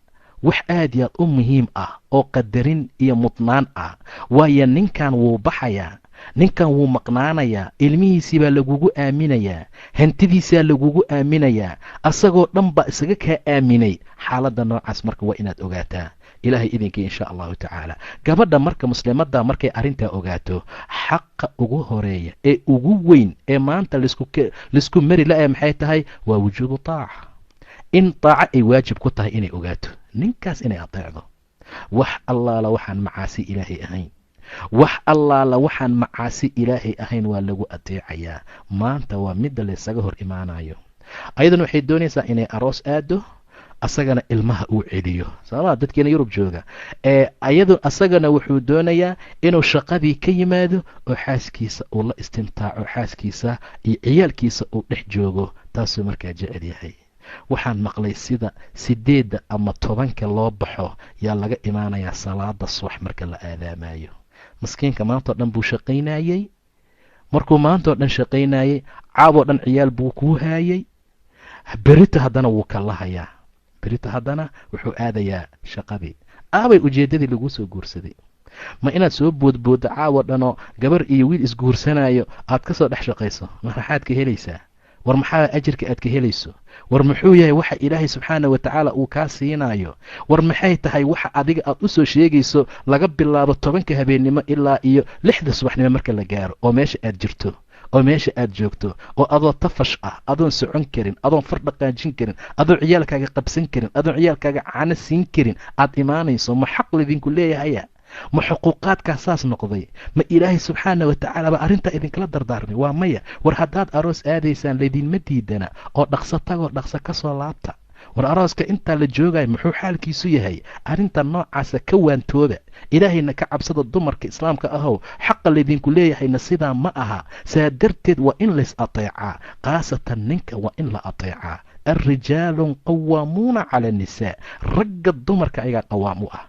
wax aad iyo aad u muhiim ah oo qadarin iyo mudnaan ah. waayo ninkan wuu baxayaa, ninkan wuu maqnaanayaa, ilmihiisii baa lagugu aaminayaa, hantidiisaa lagugu aaminayaa, asagoo dhan baa isaga kaa aaminay. xaaladda noocaas marka waa inaad ogaataa ilaahay idinkii insha allahu tacaala. gabadha marka muslimadda markay arrintaa ogaato, xaqa ugu horeeya ee ugu weyn ee maanta laisku mari la-a maxay tahay? waa wujuubu taaca. in taaco ay waajib ku tahay inay ogaato, ninkaas inay ateecdo. wax allaala waxaan macaasi ilaahay ahayn, wax allaala waxaan macaasi ilaahay ahayn waa lagu adeecayaa. maanta waa midda laysaga hor imaanayo. ayaduna waxay doonaysaa inay aroos aado, asagana ilmaha uu celiyo. sababaa dadkeena yurub jooga ayadu asagana wuxuu doonayaa inuu shaqadii ka yimaado oo xaaskiisa uu la istimtaaco, xaaskiisa iyo ciyaalkiisa uu dhex joogo. taasuu markaa jecel yahay. waxaan maqlay sida 8 ama 10 loo baxo yaa laga imaanayaa salaada subax marka la aadaamayo. maskiinka maantao dhan buu shaqaynayey. markuu maantao dhan shaqaynayey, caaboo dhan ciyaal buu kuu haayay. berita haddana wuu kalahayaa, berita haddana wuxuu aadayaa shaqadii. aabay ujeeddadii laguu soo guursaday? ma inaad soo boodbooddo caawo dhanoo gabar iyo wiil isguursanayo aad ka soo dhex shaqayso? maxaad ka helaysaa? war maxaa ajirka aad ka helayso? war muxuu yahay waxa ilaahay subxaana wa tacaala uu kaa siinayo? war maxay tahay waxa adiga aad u soo sheegayso laga bilaabo 10 habeennimo ilaa iyo 6 subaxnimo marka la gaaro, oo meesha aad jirto, oo meesha aad joogto, oo adoo tafash ah, adoon socon karin, adoon far dhaqaajin karin, adoon ciyaalkaaga qabsan karin, adoon ciyaalkaaga caano siin karin aad imaanayso? ma xaq lidinku leeyahaya? ma xuquuqaadkaa saas noqday? ma ilaahay subxaana wa tacaala ba arrintaa idinkala dardaarmay? waa maya. war haddaad aroos aadaysaan laydinma diidana, oo dhaqso tagoo dhaqso ka soo laabta. war arooska intaa la joogayo muxuu xaalkiisu yahay? arrinta noocaasa ka waantooba, ilaahayna ka cabsada. dumarka islaamka ahow, xaqa laydinku leeyahayna sidaa ma aha. saa darteed waa in lays ateecaa, khaasatan ninka waa in la ateecaa. alrijaalu qawaamuuna cala annisaa, ragga dumarka ayagaa qawaam u ah,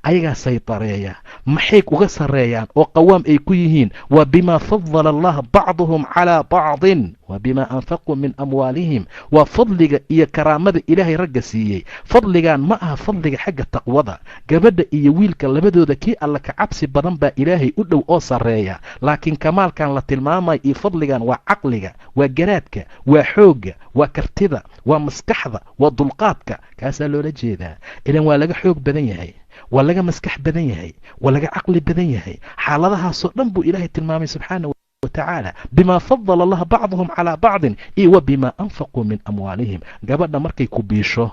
ayagaa saytareeya. maxay uga sarreeyaan oo qawaam ay ku yihiin? waa bimaa fadala allah bacduhum calaa bacdin wa bimaa anfaquu min amwaalihim. waa fadliga iyo karaamada ilaahay ragga siiyey. fadligan ma aha fadliga xagga taqwada. gabadha iyo wiilka labadooda kii alla ka cabsi badan baa ilaahay u dhow oo sarreeya. laakiin kamaalkan la tilmaamayo iyo fadligan waa caqliga, waa garaadka, waa xoogga, waa kartida, waa maskaxda, waa dulqaadka. kaasaa loola jeedaa. ilan waa laga xoog badan yahay, waa laga maskax badan yahay, waa laga caqli badan yahay. xaaladahaasoo dhan buu ilaahay tilmaamay subxaana watacaala. bimaa fadala allah bacduhum calaa bacdin iyo wa bimaa anfaquu min amwaalihim. gabadha markay ku biisho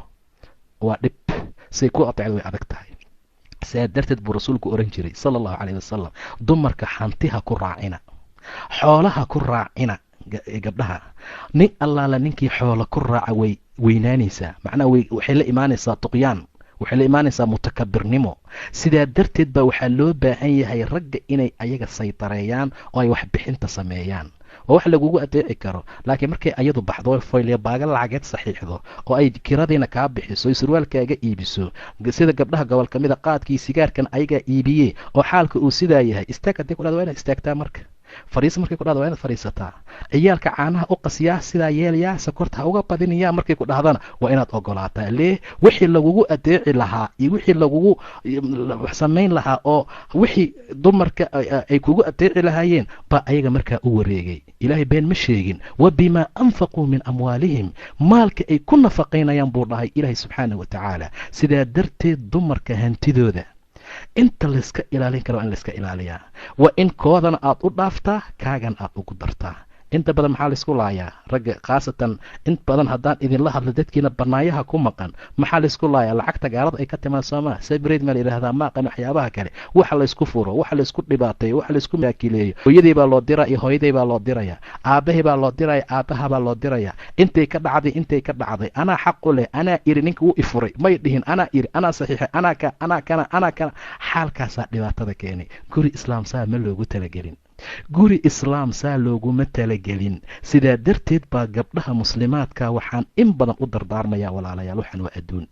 waa dhib, say ku ateecda way adag tahay. saa darteed buu rasuulku oran jiray sala allahu calayh wasalam, dumarka hantiha ku raacina, xoolaha ku raacina. gabdhaha, nin allaala ninkii xoola ku raaca way weynaanaysaa, macnaha waxay la imaanaysaa tuqyaan, waxay la imaanaysaa mutakabirnimo. sidaa darteed baa waxaa loo baahan yahay ragga inay ayaga saytareeyaan oo ay waxbixinta sameeyaan. waa wax lagugu adeeci karo. laakiin markay ayadu baxdo foylya baaga lacageed saxiixdo oo ay kiradiina kaa bixiso, ay surwaalkaaga iibiso, sida gabdhaha gobol ka mida qaadkii sigaarkan ayagaa iibiyey oo xaalka uu sidaa yahay, istaag haddii ku dhahda waa inaad istaagtaa. marka fariis markay ku dhahda waa inaad fadhiisataa. ciyaalka caanaha u qasyaa, sidaa yeelayaa, sokorta ha uga badinayaa markay ku dhahdana waa inaad ogolaataa. lee wixii lagugu adeeci lahaa iyo wixii lagugu samayn lahaa oo wixii dumarka ay kugu adeeci lahaayeen baa ayaga markaa u wareegay. ilaahay been ma sheegin. wa bimaa anfaquu min amwaalihim, maalka ay ku nafaqaynayaan buu dhahay ilaahay subxaana wa tacaala. sidaa darteed dumarka hantidooda inta layska ilaalin kara waa in layska ilaaliyaa. waa in koodana aad u dhaaftaa, kaagan aad ugu dartaa. inta badan maxaa laysku laayaa ragga? khaasatan in badan haddaan idinla hadlo dadkiina banaayaha ku maqan, maxaa laysku laayaa? lacagta gaalada ay ka timaad soomaa sabreed maa la yidhahdaa, maaqan waxyaabaha kale. waxa laysku furo, waxa laysku dhibaateeyo, waxa laysku maakileeyo. hooyadii baa loo diraa iyo hooyaday baa loo diraya, aabahii baa loo diraya, aabaha baa loo diraya. intay ka dhacday anaa xaqu leh, anaa iri, ninka wuu ifuray may dhihin, anaa iri, anaa saxiixay, anaa kana. xaalkaasaa dhibaatada keenay. guri islaam saa ma loogu talagelin. guri islaam saa looguma talagelin. sidaa darteed baa gabdhaha muslimaadka waxaan in badan u dardaarmayaa walaalayaal, waxaan waa adduun.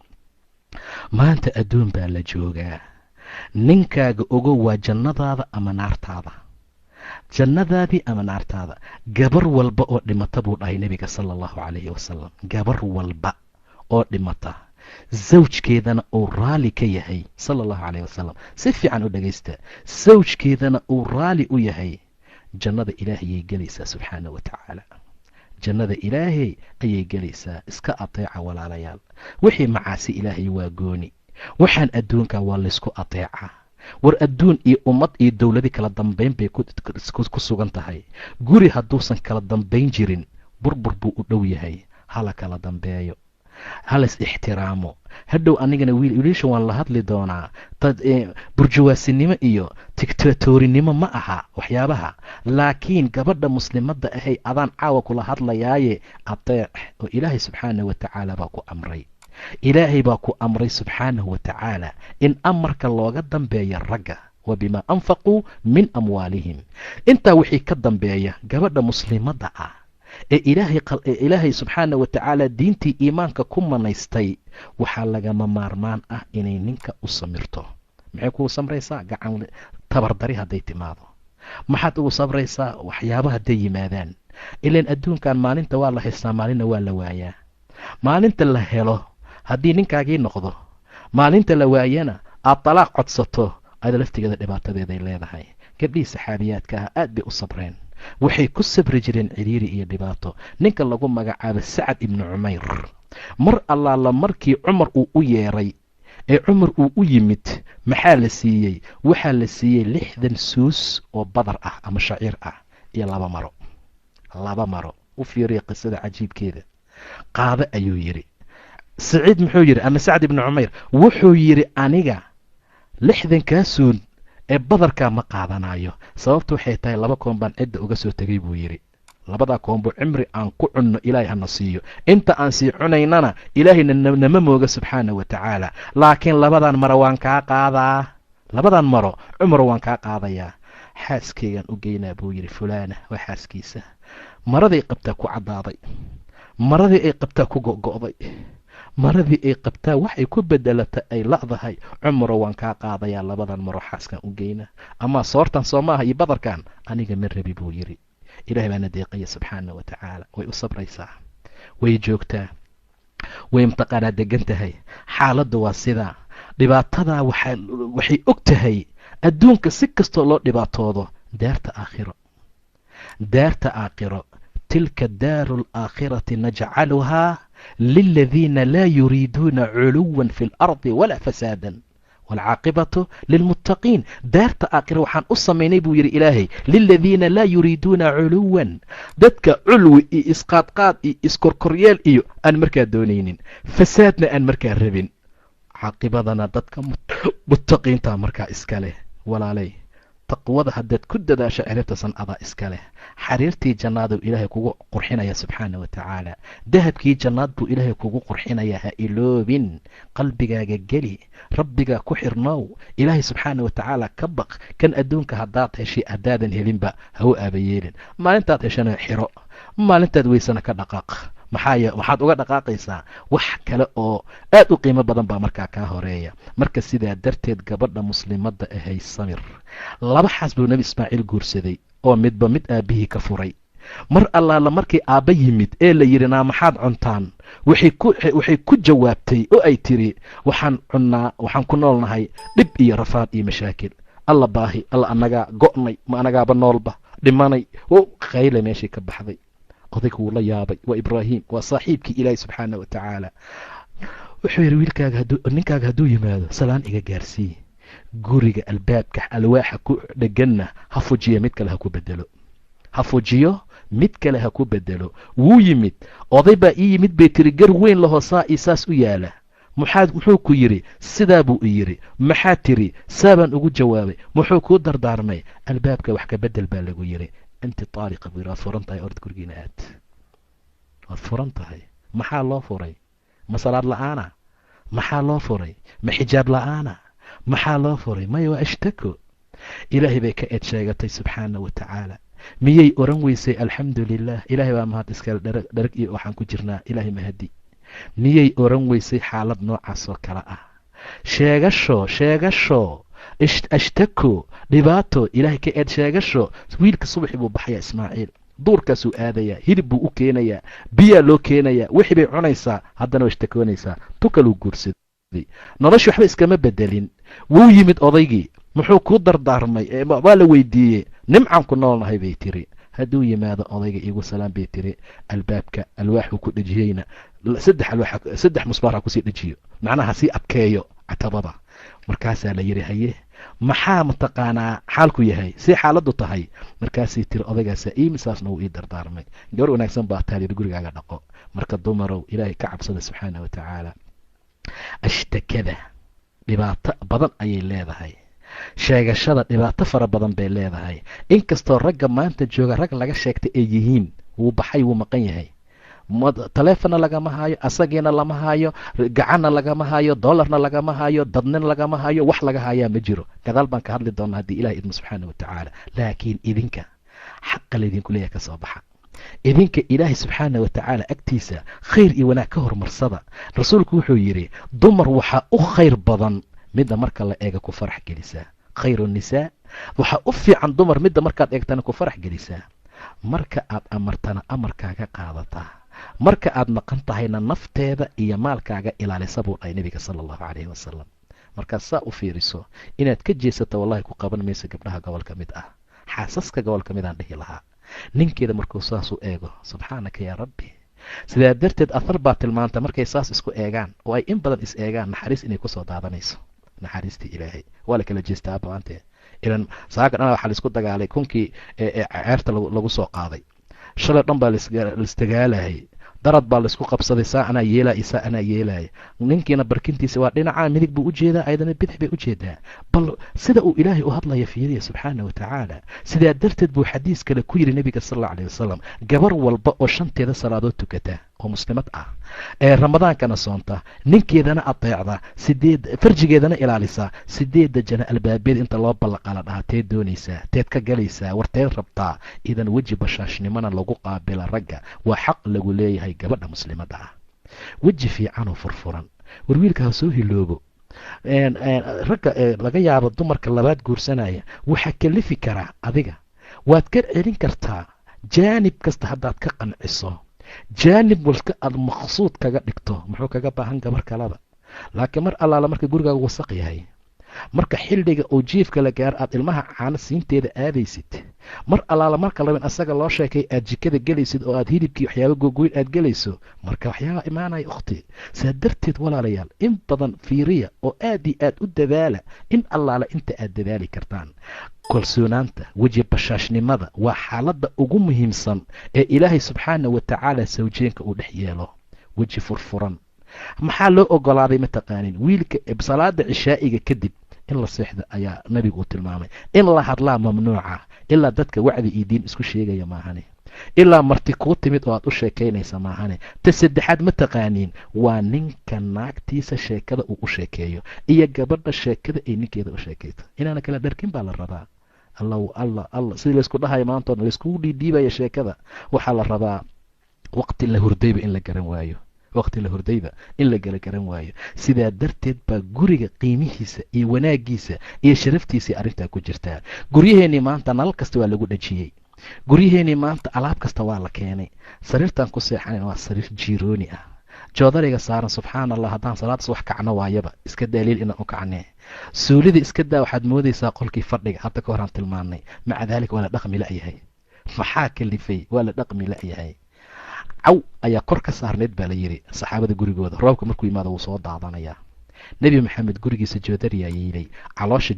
maanta adduun baa la joogaa. ninkaaga ogow waa jannadaada ama naartaada, jannadaadii ama naartaada. gabar walba oo dhimata buu dhahay nebiga sala allahu calayhi wasalam, gabar walba oo dhimata zawjkeedana uu raali ka yahay sala allahu calayh wasalam. si fiican u dhagaysta. zawjkeedana uu raali u yahay, jannada ilaahay ayay gelaysaa subxaana wa tacaala. jannada ilaahay ayay gelaysaa. iska ateeca walaalayaal. wixii macaasi ilaahay waa gooni. waxaan adduunka waa laysku ateecaa. war adduun iyo ummad iyo dowladi kala dambayn bay ku sugan tahay. guri hadduusan kala dambayn jirin burbur buu u dhow yahay. hala kala dambeeyo. halas ixtiraamo. hadhow anigana wiilasha waan la hadli doonaa. burjawaasinimo iyo tigtatoorinimo ma aha waxyaabaha, laakiin gabadha muslimadda ahay adaan caawa kula hadlayaaye ateec, oo ilaahay subxaanahu watacaala baa ku amray. ilaahay baa ku amray subxaanahu watacaala in amarka looga dambeeya ragga, wa bimaa anfaquu min amwaalihim. intaa wixii ka dambeeya gabadha muslimadda ah ee ilaahay subxaana watacaala diintii iimaanka ku manaystay, waxaa lagama maarmaan ah inay ninka u samirto. maxay kugu samraysaa? gacan tabardari hadday timaado. maxaad ugu sabraysaa? waxyaabaha hadday yimaadaan. ilaan adduunkan maalinta waa la haystaa, maalinna waa la waayaa. maalinta la helo haddii ninkaagii noqdo, maalinta la waayana aad talaaq codsato, ada laftigeeda dhibaatadeeday leedahay. gabdhihii saxaabiyaadka ah aad bay u sabreen, waxay ku sabri jireen ciriiri iyo dhibaato. ninka lagu magacaabo sacad ibnu cumayr, mar allaala markii cumar uu u yeeray ee cumar uu u yimid, maxaa la siiyey? waxaa la siiyey 60 suus oo badar ah ama shaciir ah iyo 2 maro. 2 maro. u fiiriya qisada cajiibkeeda. qaado ayuu yidhi. saciid muxuu yidhi, ama sacad ibnu cumayr wuxuu yidhi, aniga 60 suun ee badarkaa ma qaadanayo. sababtu waxay tahay 2 koon baan cidda uga soo tegay buu yidhi. 2daa koonbu cimri aan ku cunno ilaahay hana siiyo. inta aan sii cunaynana ilaahayna nama mooga subxaana watacaala. laakiin 2dan maro waan kaa qaadaa. 2dan maro cumar waan kaa qaadayaa. xaaskeygaan u geynaa buu yidhi. fulaana waa xaaskiisa. maraday qabtaa ku caddaaday, maradii ay qabtaa ku go'go'day, maradii ay qabtaa waxay ku bedelata ay la'dahay. cumaro waan kaa qaadayaa. 2dan maro xaaskan u geyna. amaa soortan soo maaha iyo badarkan aniga ma rabi buu yidhi. ilahay baana deeqaya subxaana watacaala. way u sabraysaa, way joogtaa, way mtaqaanaa degan tahay. xaaladdu waa sidaa. dhibaatadaa waxay og tahay adduunka si kastoo loo dhibaatoodo, daarta aakhiro tilka daaru alaakhirati najcaluhaa liladiina laa yuriiduuna culuwan fi اlardi walaa fasaadan waalcaaqibatu lilmuttaqiin. daarta aakhira waxaan u samaynay buu yidhi ilaahay, liladiina laa yuriiduuna culuwan, dadka culwi iyo isqaadqaad iyo iskorkoryeel iyo aan markaa doonaynin, fasaadna aan markaa rabin, caaqibadana dadka muttaqiinta markaa iska leh. walaalay, taqwada haddaad ku dadaasho ciribtasan adaa iska leh. xariirtii jannaaduu ilaahay kugu qurxinaya subxaana watacaala. dahabkii jannaad buu ilaahay kugu qurxinaya. ha iloobin, qalbigaaga geli, rabbigaa ku xirnow, ilaahay subxaana watacaala ka baq. kan adduunka haddaad heshay haddaadan helinba ha u aabayeelin. maalintaad heshana xiro, maalintaad weysana ka dhaqaaq. waxaad uga dhaqaaqaysaa wax kale oo aad u qiimo badan baa markaa kaa horeeya. marka sidaa darteed gabadha muslimadda ahay samir. 2 xaas buu nebi ismaaciil guursaday oo midba mid aabbihii ka furay. mar allaala markii aabba yimid ee la yidhi naa maxaad cuntaan, waxay ku jawaabtay oo ay tiri waxaan ku noolnahay dhib iyo rafaad iyo mashaakil. alla baahi, alla anagaa go'nay, ma anagaaba noolba dhimanay. qayle meeshii ka baxday. odayga wuu la yaabay. waa ibraahim, waa saaxiibkii ilaahi subxaana watacaala. wuxuu yidhi ninkaaga hadduu yimaado salaan iga gaarsii. guriga albaabka alwaaxa ku dheganna ha fujiyo mid kale ha ku bedelo. wuu yimid. oday baa ii yimid bay tiri, gar weyn lahoo saa io saas u yaala. muxuu ku yidhi? sidaa buu i yidhi. maxaa tiri? saabaan ugu jawaabay. muxuu kuu dardaarmay? albaabka wax ka bedel baa lagu yidhi. inti taaliqa buu yidhi, waad furan tahay, ord gurigiina aad. waad furan tahay. maxaa loo furay? ma salaad la'aana? maxaa loo furay? ma xijaab la'aana? maxaa loo furay? maya waa ashtako. ilaahay bay ka eed sheegatay subxaana watacaala. miyay oran weysay alxamdu lilah, ilaahay baa mahad iskale, dharag iyo waxaan ku jirnaa, ilaahay mahadi. miyay oran weysay xaalad noocaas oo kale ah? sheegasho ashtako, dhibaato, ilaahay ka eed sheegasho. wiilka subaxii buu baxayaa ismaaciil, duurkaasuu aadayaa, hilib buu u keenayaa, biyaa loo keenayaa, wixii bay cunaysaa, haddana way ishtakoonaysaa. tukaluu guursaday. nolosha waxba iskama bedelin. wuu yimid odaygii, muxuu kuu dardaarmay? waa la weydiiyey. nimcaan ku noolnahay bay tiri. hadduu yimaado odayga iigu salaam bay tiri. albaabka alwaaxuu ku dhejiyeyna 3 musbaar ha kusii dhejiyo, macnaha sii adkeeyo catabada. markaasaa la yidhi haye maxaa mataqaanaa xaalku yahay, see xaaladdu tahay? markaasay tiri odaygaasaa misaasna wuu ii dardaarmay. gabar wanaagsan baa taalir gurigaaga dhaqo. marka dumarow ilaahay ka cabsada subxaana wa tacaala. ashtakada dhibaato badan ayay leedahay, sheegashada dhibaato fara badan bay leedahay. inkastoo ragga maanta jooga rag laga sheegtay ay yihiin, wuu baxay, wuu maqan yahay, taleefonna lagama hayo, asagiina lama hayo, gacanna lagama hayo, dollarna lagama hayo, dadnin lagama hayo, wax laga hayaa ma jiro. gadaal baan ka hadli doonaa haddii ilaah idmo subxaana wa tacaala. laakiin idinka xaqa laydinku leeyahay ka soo baxa. idinka ilaahay subxaana wa tacaala agtiisa khayr iyo wanaag ka horumarsada. rasuulku wuxuu yidhi dumar waxaa u khayr badan midda marka la eega ku farax gelisaa. khayru nisaa, waxaa u fiican dumar midda markaad eegtana ku farax gelisaa. marka aad amartana amarkaaga qaadataa, marka aad maqan tahayna nafteeda iyo maalkaaga ilaalisa buu dhahay nebiga sala allahu calayhi wasalam. markaad saa u fiiriso inaad ka jeesato wallahi ku qaban mayso gabdhaha gobol ka mid ah, xaasaska gobol ka mid aan dhihi lahaa. ninkeeda markuu saas u eego, subxaanaka yaa rabbi. sidaa darteed athar baa tilmaanta markay saas isku eegaan oo ay in badan is eegaan, naxariis inay kusoo daadanayso. naxariistii ilaahay waa la kala jeestaa baante. ilan saaga dhan waxaa laisku dagaalay kunkii ceerta lagu soo qaaday. shalay dhan baa laisdagaalayay, darad baa laisku qabsaday, saa anaa yeelaya iyo saa anaa yeelaya. ninkiina barkintiisa waa dhinaca midig buu u jeedaa, ayadana bidix bay u jeedaa. bal sida uu ilaahay u hadlaya fiiriya subxaana wa tacaala. sidaa darteed buu xadiis kale ku yidhi nebiga sal alla alay wasalam, gabar walba oo shanteeda salaadood tukata oo muslimad ah, ee ramadaankana soonta, ninkeedana adeecda, farjigeedana ilaalisa, 8 jana albaabeed inta loo ballaqala dhahaa, teed doonaysaa, teed ka galaysaa, warteed rabtaa. idan weji bashaashnimona lagu qaabila ragga waa xaq lagu leeyahay gabadha muslimadda ah. weji fiicanoo furfuran, war wiilka ha soo hiloobo. ragga laga yaabo dumarka labaad guursanaya waxaa kalifi karaa adiga. waad ka celin kartaa jaanib kasta haddaad ka qanciso, jaanib walka aad maqsuud kaga dhigto. muxuu kaga baahan gabar kalaba? laakiin mar allaala marka gurigaaga wasaq yahay, marka xilliga oo jiifka la gaaro aad ilmaha caano siinteeda aadaysid, mar allaala marka labin asaga loo sheekay aad jikada gelaysid oo aad hilibkii waxyaaba gogoyn aad gelayso, marka waxyaaba imaanaya ukhti. saa darteed walaalayaal, in badan fiiriya oo aad iyo aad u dadaala in allaala inta aad dadaali kartaan. kalsoonaanta, weji bashaashnimada waa xaaladda ugu muhiimsan ee ilaahay subxaana wa tacaala sawjeenka uu dhex yeelo. weji furfuran. maxaa loo ogolaaday mataqaanin? wiilka salaada cishaa'iga kadib in la seexda ayaa nabigu uu tilmaamay. in la hadlaa mamnuuca ilaa dadka wacdi iyo diin isku sheegaya maahane, ilaa marti kuu timid oo aad u sheekaynaysa maahane. ta saddexaad mataqaaniin waa ninka naagtiisa sheekada uu u sheekeeyo iyo gabadha sheekada ay ninkeeda u sheekayto. inaana kala dharkin baa la rabaa. alla sidii laysku dhahayo maantoo dhan layskugu dhiidhiibaya sheekada. waxaa la rabaa waqti la hurdayba in la garan waayo, waqti la hordayba in la garan waayo. sidaa darteed baa guriga qiimihiisa iyo wanaagiisa iyo sharaftiisai arrintaa ku jirtaa. guryaheenii maanta nalal kasta waa lagu dhajiyey, guryaheenii maanta alaab kasta waa la keenay. sariirtaan ku seexanayn waa sariir jiirooni ah, joodariga saaran subxaana allah, haddaan salaad subax kacno waayaba iska daliil inaan u kacnee. suulida iska daa, waxaad moodaysaa qolkii fadhiga, hadda ka horaan tilmaannay. maca daalika waa la dhaqmi la'yahay. maxaa kalifay? waa la dhaqmi la'yahay. caw ayaa kor ka saarneyd baa la yidhi saxaabada gurigooda. roobka markuu yimaado wuu soo daadanayaa. nebi maxamed gurigiisa joodariyaa yeelay, caloosha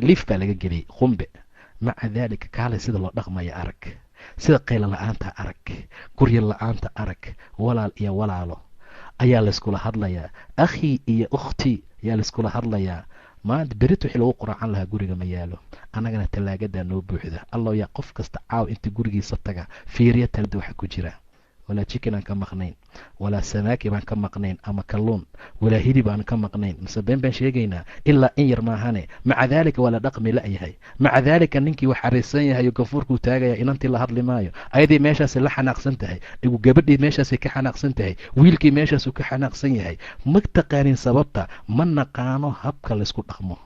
liif baa laga geliyey, qumbe. maca daalika kaalay sida loo dhaqmaya arag, sida qaylo la-aanta arag, gurya la-aanta arag. walaal iyo walaalo ayaa layskula hadlayaa, akhii iyo ukhti ayaa layskula hadlayaa. maanta berit wixii lagu quraacan lahaa guriga ma yaalo, annagana tallaagadaa noo buuxda. allow yaa qof kasta caaw inta gurigiisa taga fiiriya talada waxa ku jira. walaa jikin aan ka maqnayn, walaa samaaki baan ka maqnayn ama kalluun, walaa hilib aan ka maqnayn. mise been baan sheegaynaa ilaa in yar maahane. maca daalika waa la dhaqmi la'yahay. maca daalika ninkii wax xariisan yahay oo gafuurkuu taagaya, inantii la hadli maayo. ayadii meeshaasay la xanaaqsan tahay, gabadhii meeshaasay ka xanaaqsan tahay, wiilkii meeshaasuu ka xanaaqsan yahay. ma taqaanin sababta, ma naqaano habka laysku dhaqmo.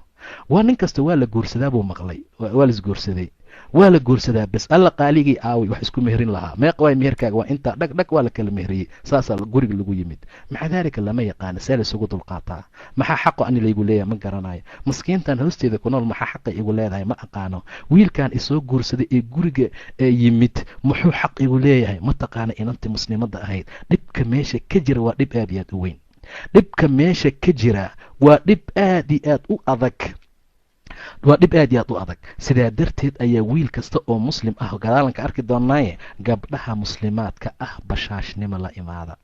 waa nin kasta waa la guursadaa buu maqlay, waa laisguursaday, waa la guursadaa bas. alla qaaligii aaway wax isku meherin lahaa, meeqa waay meherkaaga? waa intaa dhag waa la kala meheriyey. saasaa guriga lagu yimid. maca daalika lama yaqaano see laysugu dulqaataa. maxaa xaqo ani laygu leeyahay ma garanayo. maskiintan hoosteeda ku nool maxaa xaqa igu leedahay ma aqaano. wiilkan isoo guursaday ee guriga yimid muxuu xaq igu leeyahay ma taqaana. inantii muslimadda ahayd, dhibka meesha ka jira waa dhib aad iyo aad u weyn. dhibka meesha ka jira waa dhib aad iyo aad u adag, waa dhib aad iyo aad u adag. sidaa darteed ayaa wiil kasta oo muslim ah gadaalanka arki doonaaye, gabdhaha muslimaadka ah bashaashnimo la imaada.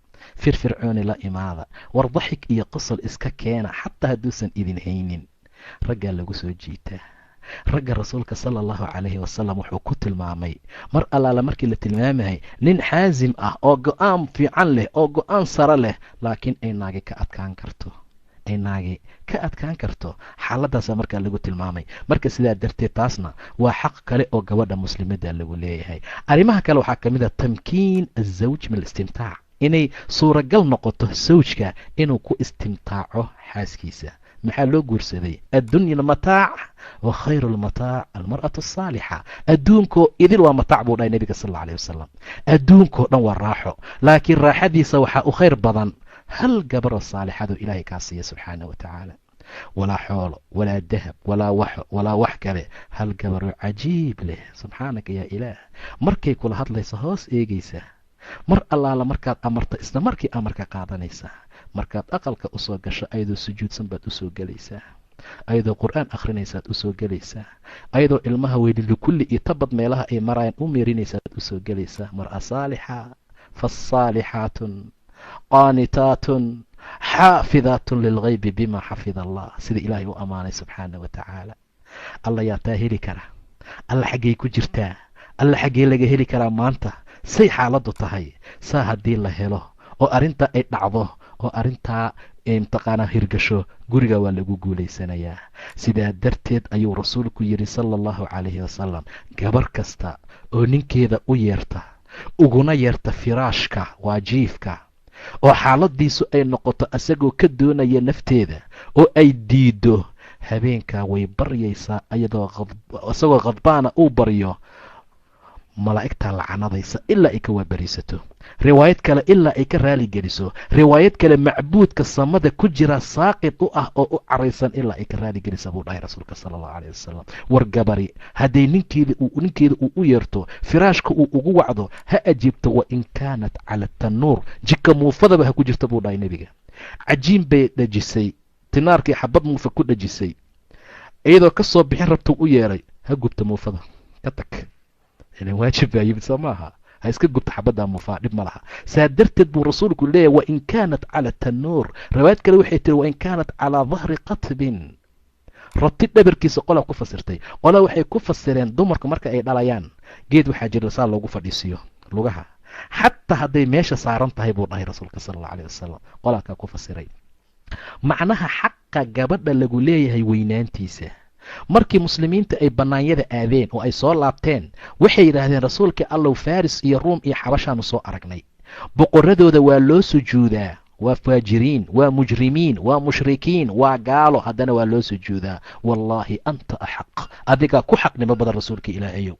firfircooni la imaada, war daxig iyo qosol iska keena xataa hadduusan idin haynin. raggaa lagu soo jiitaa. ragga rasuulka sala allahu calayhi wasalam wuxuu ku tilmaamay mar allaala markii la tilmaamahay nin xaasim ah oo go-aan fiican leh oo go-aan sare leh, laakiin ay naagi ka adkaan karto xaaladaasaa markaa lagu tilmaamay. marka sidaa darteed taasna waa xaq kale oo gabadha muslimada lagu leeyahay. arrimaha kale waxaa ka mid a tamkiin azawj min alistimtaac, inay suuragal noqoto sawjka inuu ku istimtaaco xaaskiisa. maxaa loo guursaday? addunya mataac wa khayru lmataac almar'atu asaalixa. adduunkoo idil waa mataac buu dhahay nebiga sal alla alayh wasalam. adduunkoo dhan waa raaxo, laakiin raaxadiisa waxaa u khayr badan hal gabaroo saalixadu ilaahay kaa siiya subxaana wa tacaala. walaa xoolo, walaa dahab, walaa wax kale, hal gabaroo cajiib leh. subxaanaka yaa ilaah. markay kula hadlaysa hoos eegaysa, mar allaala markaad amarta isla markii amarka qaadanaysa. markaad aqalka usoo gasho ayadoo sujuudsan baad usoo gelaysaa, ayadoo qur-aan akhrinaysaad usoo gelaysaa, ayadoo ilmaha weylilukulli iyo tabad meelaha ay marayaan u meerinaysaad usoo gelaysaa. mar'a saalixa faasaalixaatun qaanitaatun xaafidaatun lilgaybi bima xafida allah, sida ilaahay u ammaanay subxaana wa tacaala. alla yaa taa heli kara? alla xaggay ku jirtaa? alla xaggee laga heli karaa maanta? say xaaladdu tahay? saa haddii la helo oo arrintaa ay dhacdo oo arrintaa mtaqaanaa hirgasho, guriga waa lagu guulaysanayaa. sidaa darteed ayuu rasuulku yidhi sala allahu calayhi wasalam, gabar kasta oo ninkeeda u yeerta, uguna yeerta firaashka waa jiifka, oo xaaladiisu ay noqoto asagoo ka doonaya nafteeda oo ay diido, habeenkaa way baryaysaa isagoo khadbaana uu baryo, malaa'igtaa lacanadaysa ilaa ay ka waabariisato. riwaayad kale ilaa ay ka raali geliso. riwaayad kale macbuudka samada ku jira saaqid u ah oo u caraysan ilaa ay ka raali gelisa buu dhahay rasuulka sala allahu calayh wasalam. war gabari hadday ninkeeda uu u yeerto, firaashka uu ugu wacdo, ha ajiibto wa in kaanat cala tanuur, jika muufadaba ha ku jirta buu dhahay nebiga. cajiin bay dhajisay, tinaarkii xabad muufa ku dhajisay, iyadoo ka soo bixin rabtuu u yeeray, ha gubta muufada, ka tag, waajib baa yimid soo maaha, ha iska gubta xabaddaa muufaa, dhib ma laha. saa darteed buu rasuulku leeyahy wain kaanat cala tanuur. riwaayad kale waxay tiri wain kaanat calaa dahri qatbin, rati dhabarkiisa qolaa ku fasirtay. qolaa waxay ku fasireen dumarku marka ay dhalayaan geed waxaa jira saa loogu fadhiisiyo lugaha, xataa hadday meesha saaran tahay buu dhahay rasuulka sala allahu alayh wasalam. qolaakaa ku fasiray macnaha xaqa gabadha lagu leeyahay weynaantiisa. markii muslimiinta ay bannaanyada aadeen oo ay soo laabteen, waxay yidhaahdeen rasuulka allow faris iyo ruum iyo xabashaanu soo aragnay, boqoradooda waa loo sujuudaa, waa faajiriin, waa mujrimiin, waa mushrikiin, waa gaalo, haddana waa loo sujuudaa. wallaahi anta axaq, adigaa ku xaqnimo badan rasuulka ilaahayow,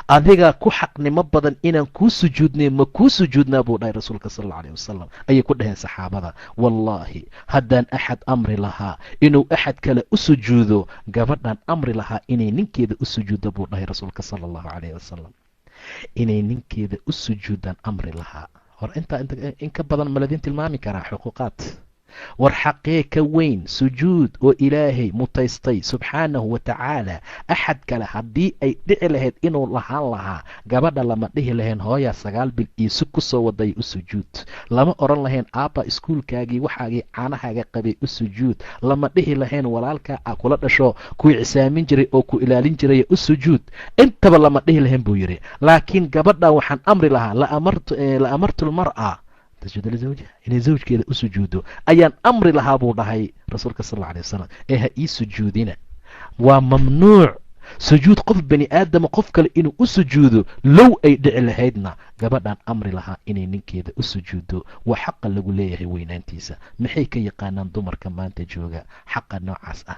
adigaa ku xaqnimo badan inaan kuu sujuudnay, ma kuu sujuudnaa buu dhahay rasuulka sal alla alayh wasalam. ayay ku dhaheen saxaabada, wallaahi haddaan axad amri lahaa inuu axad kale u sujuudo, gabadhaan amri lahaa inay ninkeeda u sujuuddo buu dhahay rasuulka sala allahu calayh wasalam. inay ninkeeda u sujuuddaan amri lahaa. hor intaa in ka badan ma ladin tilmaami karaa xuquuqaad? war xaqee ka weyn sujuud oo ilaahay mutaystay subxaanahu wa tacaala. axad kale haddii ay dhici lahayd inuu lahaan lahaa, gabadha lama dhihi lahayn hooyaa 9 bil iisu ku soo waday u sujuud, lama oran lahayn aabba iskuulkaagii waxaagii caanahaaga qabay u sujuud, lama dhihi lahayn walaalkaa a kula dhasho ku cisaamin jiray oo ku ilaalin jiray u sujuud, intaba lama dhihi lahayn buu yidhi. laakiin gabadha waxaan amri lahaa la amartu lmar'a inay zawjkeeda u sujuudo ayaan amri lahaa buu dhahay rasuulka sal alla alay wasalam. ee ha ii sujuudina, waa mamnuuc sujuud qof bani aadama qof kale inuu u sujuudo. low ay dhici lahaydna gabadhaan amri lahaa inay ninkeeda u sujuuddo. waa xaqa lagu leeyahay weynaantiisa. maxay ka yaqaanaan dumarka maanta jooga xaqa noocaas ah?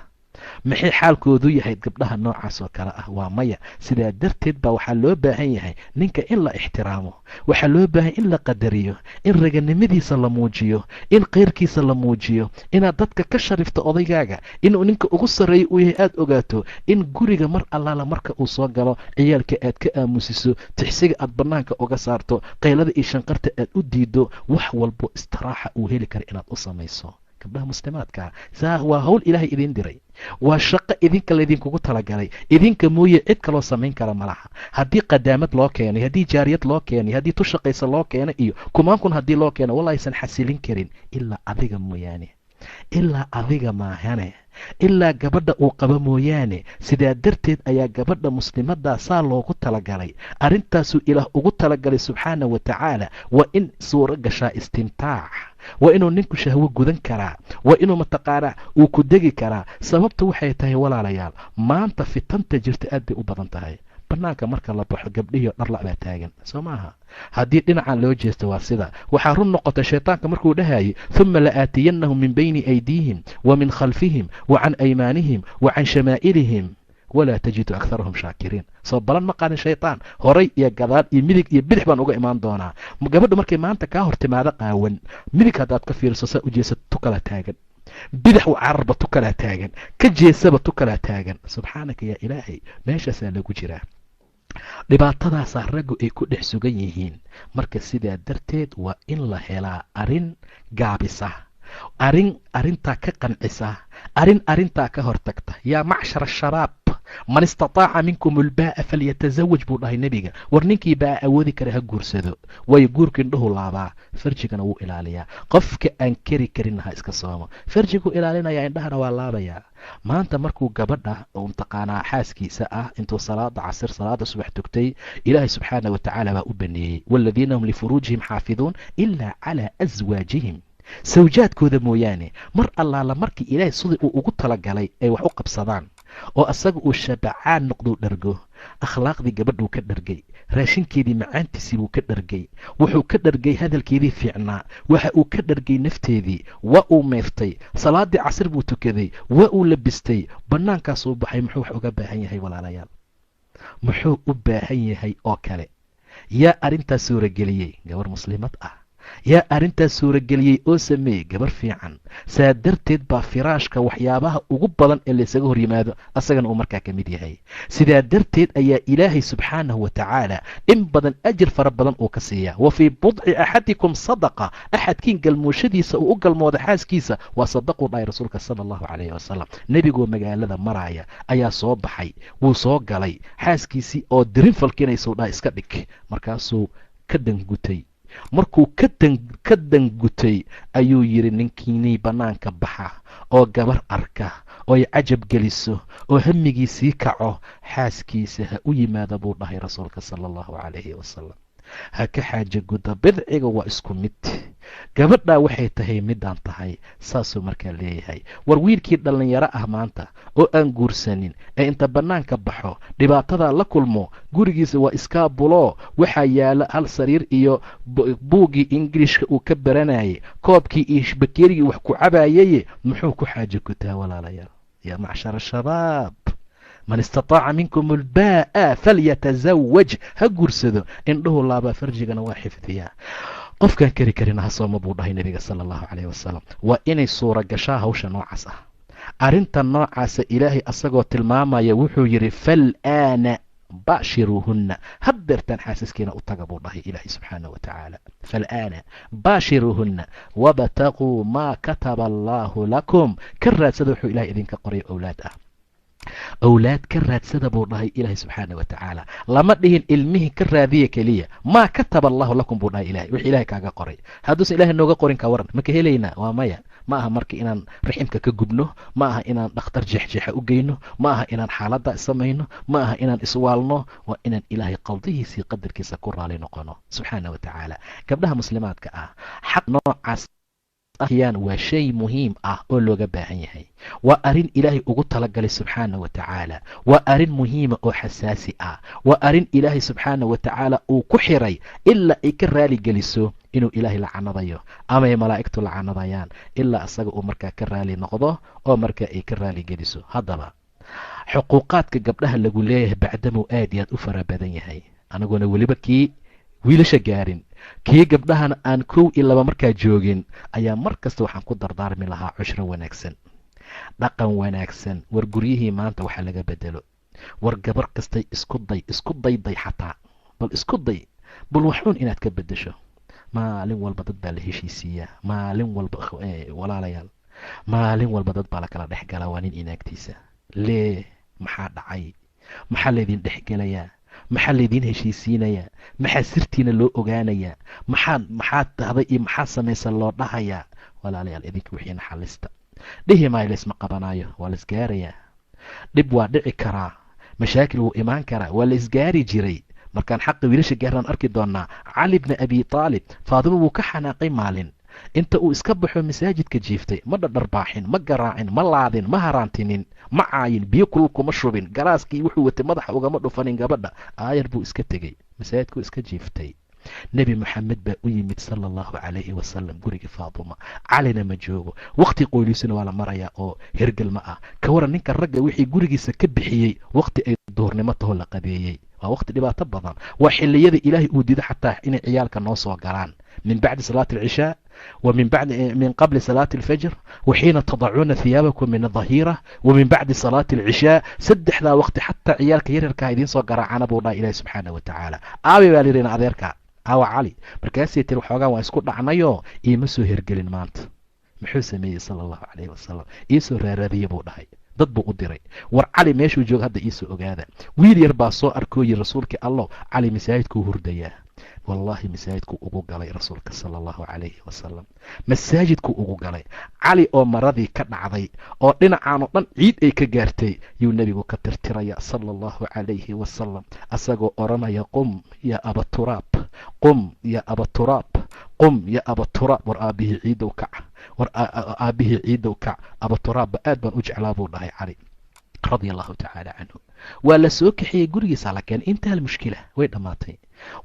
maxay xaalkoodu yahay gabdhaha noocaas oo kale ah? waa maya. sidaa darteed baa waxaa loo baahan yahay ninka in la ixtiraamo, waxaa loo baahan in la qadariyo, in raganimadiisa la muujiyo, in keyrkiisa la muujiyo, inaad dadka ka sharifto odaygaaga, inuu ninka ugu sarreeya uu yahay aad ogaato, in guriga mar allaala marka uu soo galo ciyaalka aad ka aamusiso, tixsiga aad bannaanka uga saarto, qaylada iyo shanqarta aad u diido, wax walbo istiraaxa uu heli kara inaad u samayso. gabdhaha muslimaadka saa waa hawl ilaahay idiin diray. waa shaqo idinka laydinkugu talagalay, idinka mooye cid kaloo samayn kara ma laha. haddii qadaamad loo keenay, haddii jaariyad loo keenay, haddii tushaqaysa loo keenay iyo kumaankun haddii loo keeno, wallahi aysan xasilin karin ilaa adiga mooyaane, ilaa adiga maahane, ilaa gabadha uu qabo mooyaane. sidaa darteed ayaa gabadha muslimaddaa saa loogu talagalay. arrintaasuu ilaah ugu talagalay subxaana wa tacaala. waa in suuro gashaa istimtaac, waa inuu ninku shahwo gudan karaa, waa inuu mataqaanaa uu ku degi karaa. sababta waxay tahay walaalayaal, maanta fitanta jirta aad bay u badan tahay. banaanka marka la baxo gabdhihiio dharla baa taagan, soo maaha? haddii dhinacan loo jeesto waa sida. waxaa run noqotay shaytaanka markuu dhahayay uma la'aatiyannahum min bayni aydiihim wa min khalfihim wa can aymaanihim wa can shamaa'ilihim walaa tajidu akharahum shaakiriin. soo balan ma qaadin shaytaan, horay iyo gadaal iyo midig iyo bidix baan uga imaan doonaa. gabadha markay maanta kaa hor timaado qaawan, midig haddaad ka fiiriso saa u jeesad tu kala taagan, bidix u cararba tu kalaa taagan, ka jeesaba tu kalaa taagan. subxaanaka yaa ilaahay, meeshaasaa lagu jiraa. dhibaatadaasaa raggu ay ku dhex sugan yihiin. marka sidaa darteed waa in la helaa arrin gaabisa, arrintaa ka qancisa, arrintaa ka hortagta. yaa macshar ashabaab man istataaca minkum ulbaa'a falyatazawaj buu dhahay nebiga. war ninkii baa awoodi kara ha guursado, waayo guurka indhuhu laabaa, farjigana wuu ilaaliyaa. qofka aan keri karin ha iska soomo, farjiguu ilaalinayaa, indhahana waa laabayaa. maanta markuu gabadha oo mtaqaanaa xaaskiisa ah intuu salaada casir salaada subax tugtay, ilaahay subxaana wa tacaala baa u baneeyey waaladiina hum lifuruujihim xaafiduun ilaa calaa aswaajihim, sawjaadkooda mooyaane. mar allaala markii ilaahay sidii uu ugu talagalay ay wax u qabsadaan oo asaga uu shabacaan noqduu dhargo, akhlaaqdii gabadhuu ka dhargay, raashinkeedii macaantiisii buu ka dhargay, wuxuu ka dhargay hadalkeedii fiicnaa, waxa uu ka dhargay nafteedii, waa uu meeftay, salaadii casir buu tukaday, waa uu labistay, bannaankaasuu baxay. muxuu wax uga baahan yahay walaalayaal? muxuu u baahan yahay oo kale? yaa arrintaas suurageliyey? gabar muslimad ah. yaa arrintaas suurageliyey oo sameeyey? gabar fiican. saa darteed baa firaashka waxyaabaha ugu badan ee laysaga hor yimaado asagana uu markaa ka mid yahay. sidaa darteed ayaa ilaahay subxaanahu wa tacaala in badan ajir fara badan uu ka siiyaa. wa fii budci axadikum sadaqa, axadkiin galmooshadiisa uu u galmooda xaaskiisa waa sadaquu dhahay rasuulka sala allahu calayhi wasalam. nebigoo magaalada maraya ayaa soo baxay, wuu soo galay, xaaskiisii oo dirin falkinaysuu dhahay iska dhig. markaasuu ka dangutay. markuu ka dangutay ayuu yidhi ninkiinii bannaanka baxa oo gabar arka oo ay cajab geliso oo hamigii sii kaco, xaaskiisa ha u yimaada buu dhahay rasuulka sala allahu calayhi wasalam. ha ka xaaja guda, bidciga waa isku mid. gabadhaa waxay tahay midaan tahay, saasuu markaa leeyahay. war wiilkii dhallinyaro ah maanta oo aan guursanin ee inta bannaanka baxo dhibaatadaa la kulmo, gurigiisa waa iskaabulo, waxaa yaala hal sariir iyo buuggii ingiliishka uu ka baranayay, koobkii iyo bakeerigii wax ku cabaayay, muxuu ku xaaja gutaa walaalayaal? yaa macshar ashabaab man istataaca minkum ulbaa'a falyatazawaj, ha guursado, indhuhu laabaa, farjigana waa xifdiyaa. qofkaan keri karina ha sooma buu dhahay nebiga sala allahu calayhi wasalam. waa inay suura gashaa hawsha noocaas ah. arrinta noocaasa ilaahay asagoo tilmaamaya wuxuu yidhi fal'aana baashiruuhunna, haddeertaan xaasaskiina u taga buu dhahay ilaahay subxaana wa tacaala. fal'aana baashiruuhunna wabtaquu maa kataba allaahu lakum, ka raadsada wuxuu ilahay idinka qoray owlaad ah. awlaad ka raadsada buu dhahay ilaahay subxaana wa tacaala. lama dhihin ilmihii ka raadiya keliya, maa kataba allahu lakum buu dhahay ilahay, wix ilahay kaaga qoray. hadduusan ilahay nooga qorin ka waran, maka helaynaa? waa maya. ma aha marka inaan raximka ka gubno, ma aha inaan dhakhtar jeexjeexa u geyno, ma aha inaan xaaladda samayno, ma aha inaan iswaalno. waa inaan ilaahay qaldihiisii qadarkiisa ku raali noqono subxaana wa tacaala. gabdhaha muslimaadka ah, xaq noocaas ahyaan waa shay muhiim ah oo looga baahan yahay. waa arrin ilaahay ugu talagalay subxaana wa tacaala. waa arrin muhiima oo xasaasi ah. waa arrin ilaahay subxaana wa tacaala uu ku xiray ilaa ay ka raali geliso inuu ilaahay lacanadayo ama ay malaa'igtu lacanadayaan, ilaa asaga uu markaa ka raali noqdo oo markaa ay ka raali geliso. haddaba xuquuqaadka gabdhaha lagu leeyahay bacdamuu aad iyo aad u fara badan yahay, aniguna weliba kii wiilasha gaarin, kii gabdhahana aan 1 iyo 2 markaa joogin, ayaa mar kasta waxaan ku dardaarmi lahaa cushro wanaagsan, dhaqan wanaagsan. war guryihii maanta waxa laga bedelo. war gabar kastay isku dayday xataa, bal isku day, bal waxuun inaad ka bedesho. maalin walba dad baa la heshiisiiyaa, maalin walba walaalayaal maalin walba dad baa la kala dhex galaa, waa nin inaagtiisa. lee maxaa dhacay? maxaa laydin dhex gelayaa? maxaa laydiin heshiisiinayaa? maxaa sirtiina loo ogaanayaa? maxaad tahday iyo maxaa samaysan loo dhahayaa? walaalayaal, idinka wixiina xalista. dhihi maayo laysma qabanaayo, waa la isgaarayaa. dhib waa dhici karaa, mashaakil wuu imaan karaa, waa la isgaari jiray. markaan xaqa wiilasha gaaraan arki doonaa. cali bni abi taalib faadimo wuu ka xanaaqay maalin, inta uu iska baxo masaajidka jiiftay, ma dhardharbaaxin, ma garaacin, ma laadin, ma haraantinin, ma caayin, biyo kulul kuma shubin, galaaskii wuxuu watay madaxa ugama dhufanin gabadha. aayar buu iska tegey, masaajidkuu iska jiiftay. nebi moxamed baa u yimid sala allahu calayhi wasalam gurigii faaduma. calina ma joogo, waqti qoyliisuna waa la marayaa oo hergel ma ah. ka waran ninka ragga wixii gurigiisa ka bixiyey waqti ay duhurnimo taho la qabeeyey. waa waqti dhibaato badan, waa xiliyada ilaahay uu dido xataa inay ciyaalka noo soo galaan. min bacdi salaati alcishaa ومن قبل صلاة الفجر وحين تضعون ثيابكم من الظهيرة ومن بعد صلاة العشاء. سدح ذا وقت حتى عيالك يريركا يدين سو قراعانا بوضا إلهي سبحانه وتعالى. آبي باليرين عذيركا أو علي markaasay tiri waxoogaa waa isku dhacnayo iima soo hergelin maanta. muxuu sameeyey sala allahu calayhi wasalam? iisoo raaraadiye buu dhahay, dad buu u diray. war cali meeshuu jooga hadda iisoo ogaada. wiil yar baa soo arkooyi rasuulkii allo, cali masaajidkuu hurdayaa. wallaahi masaajidkuu ugu galay rasuulka sala allahu calayhi wasalam, masaajidkuu ugu galay. cali oo maradii ka dhacday oo dhinacaanoo dhan ciid ay ka gaartay yuu nebigu ka tirtiraya sala allahu calayhi wasalam, asagoo odhanaya qum ya abaturaab, qum ya abaturaab, qum ya abaturaab. war aabbihii ciidow kac, war aabbihii ciidow kac. abaturaabba aad baan u jeclaa buu dhahay cali radia allahu tacaala canhu. waa la soo kaxiyey gurigiisa la keenay. intaa almushkila way dhammaatay.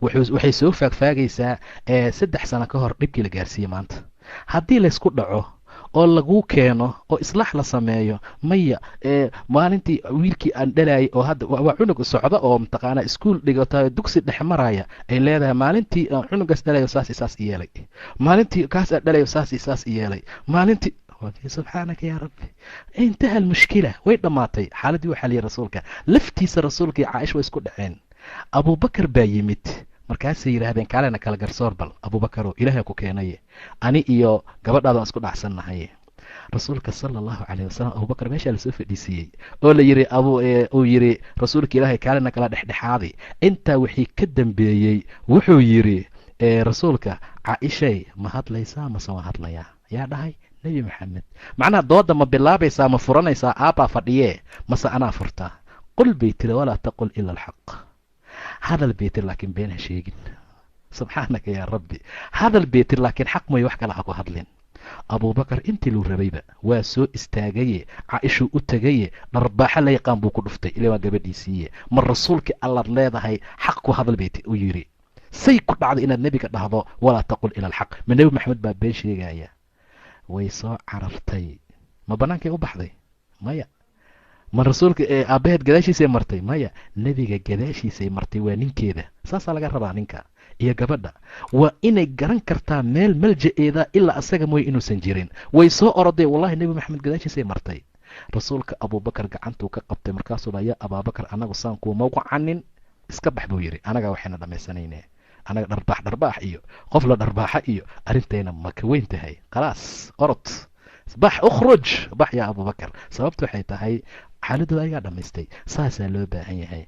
waxay soo faagfaagaysaa 3 sano ka hor dhibkii la gaarsiiyey maanta. haddii laysku dhaco oo laguu keeno oo islaax la sameeyo, maya maalintii wiilkii aan dhalayay oo hadda waa cunug socda oo mataqaanaa iskuul dhigata dugsi dhex maraya, ay leedahay maalintii aan cunugaas dhalayo saas saas yeelay, maalintii kaas aan dhalayo saas saas yeelay, maalintii subxaanaka yaa rabbi. intaha almushkila, way dhammaatay xaaladii. waxaa la yihi rasuulka laftiisa, rasuulka iyo caaisha way isku dhaceen. abubakar baa yimid, markaasay yidhaahdeen kaalena kala garsoor bal abubakarow, ilaahay ku keenaye, ani iyo gabadhaadaan isku dhacsannahay. rasuulka sala allahu calayh wasalam abubakar meeshaa lasoo fadhiisiiyey oo la yidhi uu yidhi rasuulka ilaahay kaalena kala dhexdhexaaday. intaa wixii ka dambeeyey wuxuu yidhi rasuulka, caaishay ma hadlaysaa mase ma hadlayaa? yaa dhahay nebi maxamed. macnaha dooda ma bilaabaysaa ma furanaysaa? aabbaa fadhiyee mase anaa furtaa? qul bay tiri walaa taqul ila alxaq. hadal bay tiri laakiin been ha sheegin. subxaanaka yaa rabbi. hadal bay tiri laakiin xaq mooye wax kale ha ku hadlin. abubakar intii luu rabayba waa soo istaagaye, caaishuu u tegaye, dharbaaxa la yaqaan buu ku dhuftay. ila waa gabadhiisiiye. ma rasuulkii allaad leedahay xaq ku hadal bay u yidhi. say ku dhacday inaad nebiga dhahdo walaa taqul ila alxaq? ma nebi maxamed baa been sheegaya? way soo carartay. ma bannaankay u baxday? maya. ma rasuulka aabbaheed gadaashiisay martay? maya. nebiga gadaashiisay martay. waa ninkeeda. saasaa laga rabaa ninka iyo gabadha. waa inay garan kartaa meel malja-eeda ilaa asaga mooye inuusan jirin. way soo oroday, wallahi nebi maxamed gadaashiisay martay. rasuulka abubakar gacantuu ka qabtay, markaasuu baa yaa abaabakar anagu saan kuuma wacanin, iska bax buu yidhi. anagaa waxayna dhammaysanayne, anaga dharbaax iyo qof la dharbaaxa iyo arrintayna ma ka weyn tahay. khalaas orod bax, ukhruj bax yaa abubakar. sababtu waxay tahay xaaladooda ayagaa dhammaystay. saasaa loo baahan yahay.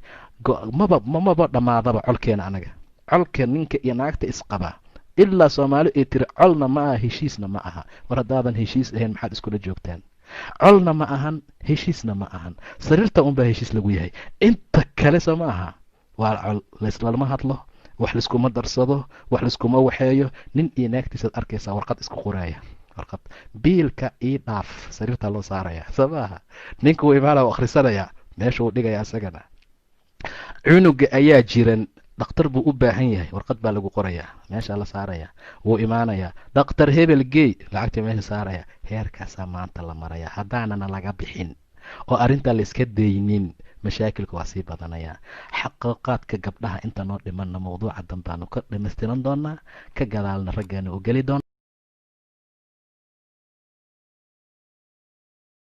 maba dhammaadaba colkeena anaga, colka ninka iyo naagta isqaba ilaa soomaali ay tiri colna ma aha heshiisna ma aha. war haddaadan heshiis ahayn maxaad iskula joogtaan? colna ma ahan, heshiisna ma ahan. sariirta unbaa heshiis lagu yahay, inta kale soo ma aha. waa col, layslama hadlo, wax laiskuma darsado, wax laiskuma waxeeyo. nin iyo naagtiisaad arkaysaa warqad isku qoraaya, warqad biilka ii dhaaf, sariirtaa loo saaraya soo maaha. ninka wuu imaana akhrisanayaa, meesha uu dhigaya isagana. cunuga ayaa jiran, dhakhtar buu u baahan yahay, warqad baa lagu qorayaa, meeshaa la saaraya. wuu imaanayaa, dhakhtar hebel geey, lacagta meesha saaraya. heerkaasaa maanta la maraya. haddaanana laga bixin oo arrintaa layska daynin, mashaakilka waa sii badanayaa. xaqiiqaadka gabdhaha inta noo dhimanna mawduuca danbaanu ka dhamaystiran doonaa, ka gadaalna raggaana u geli doona.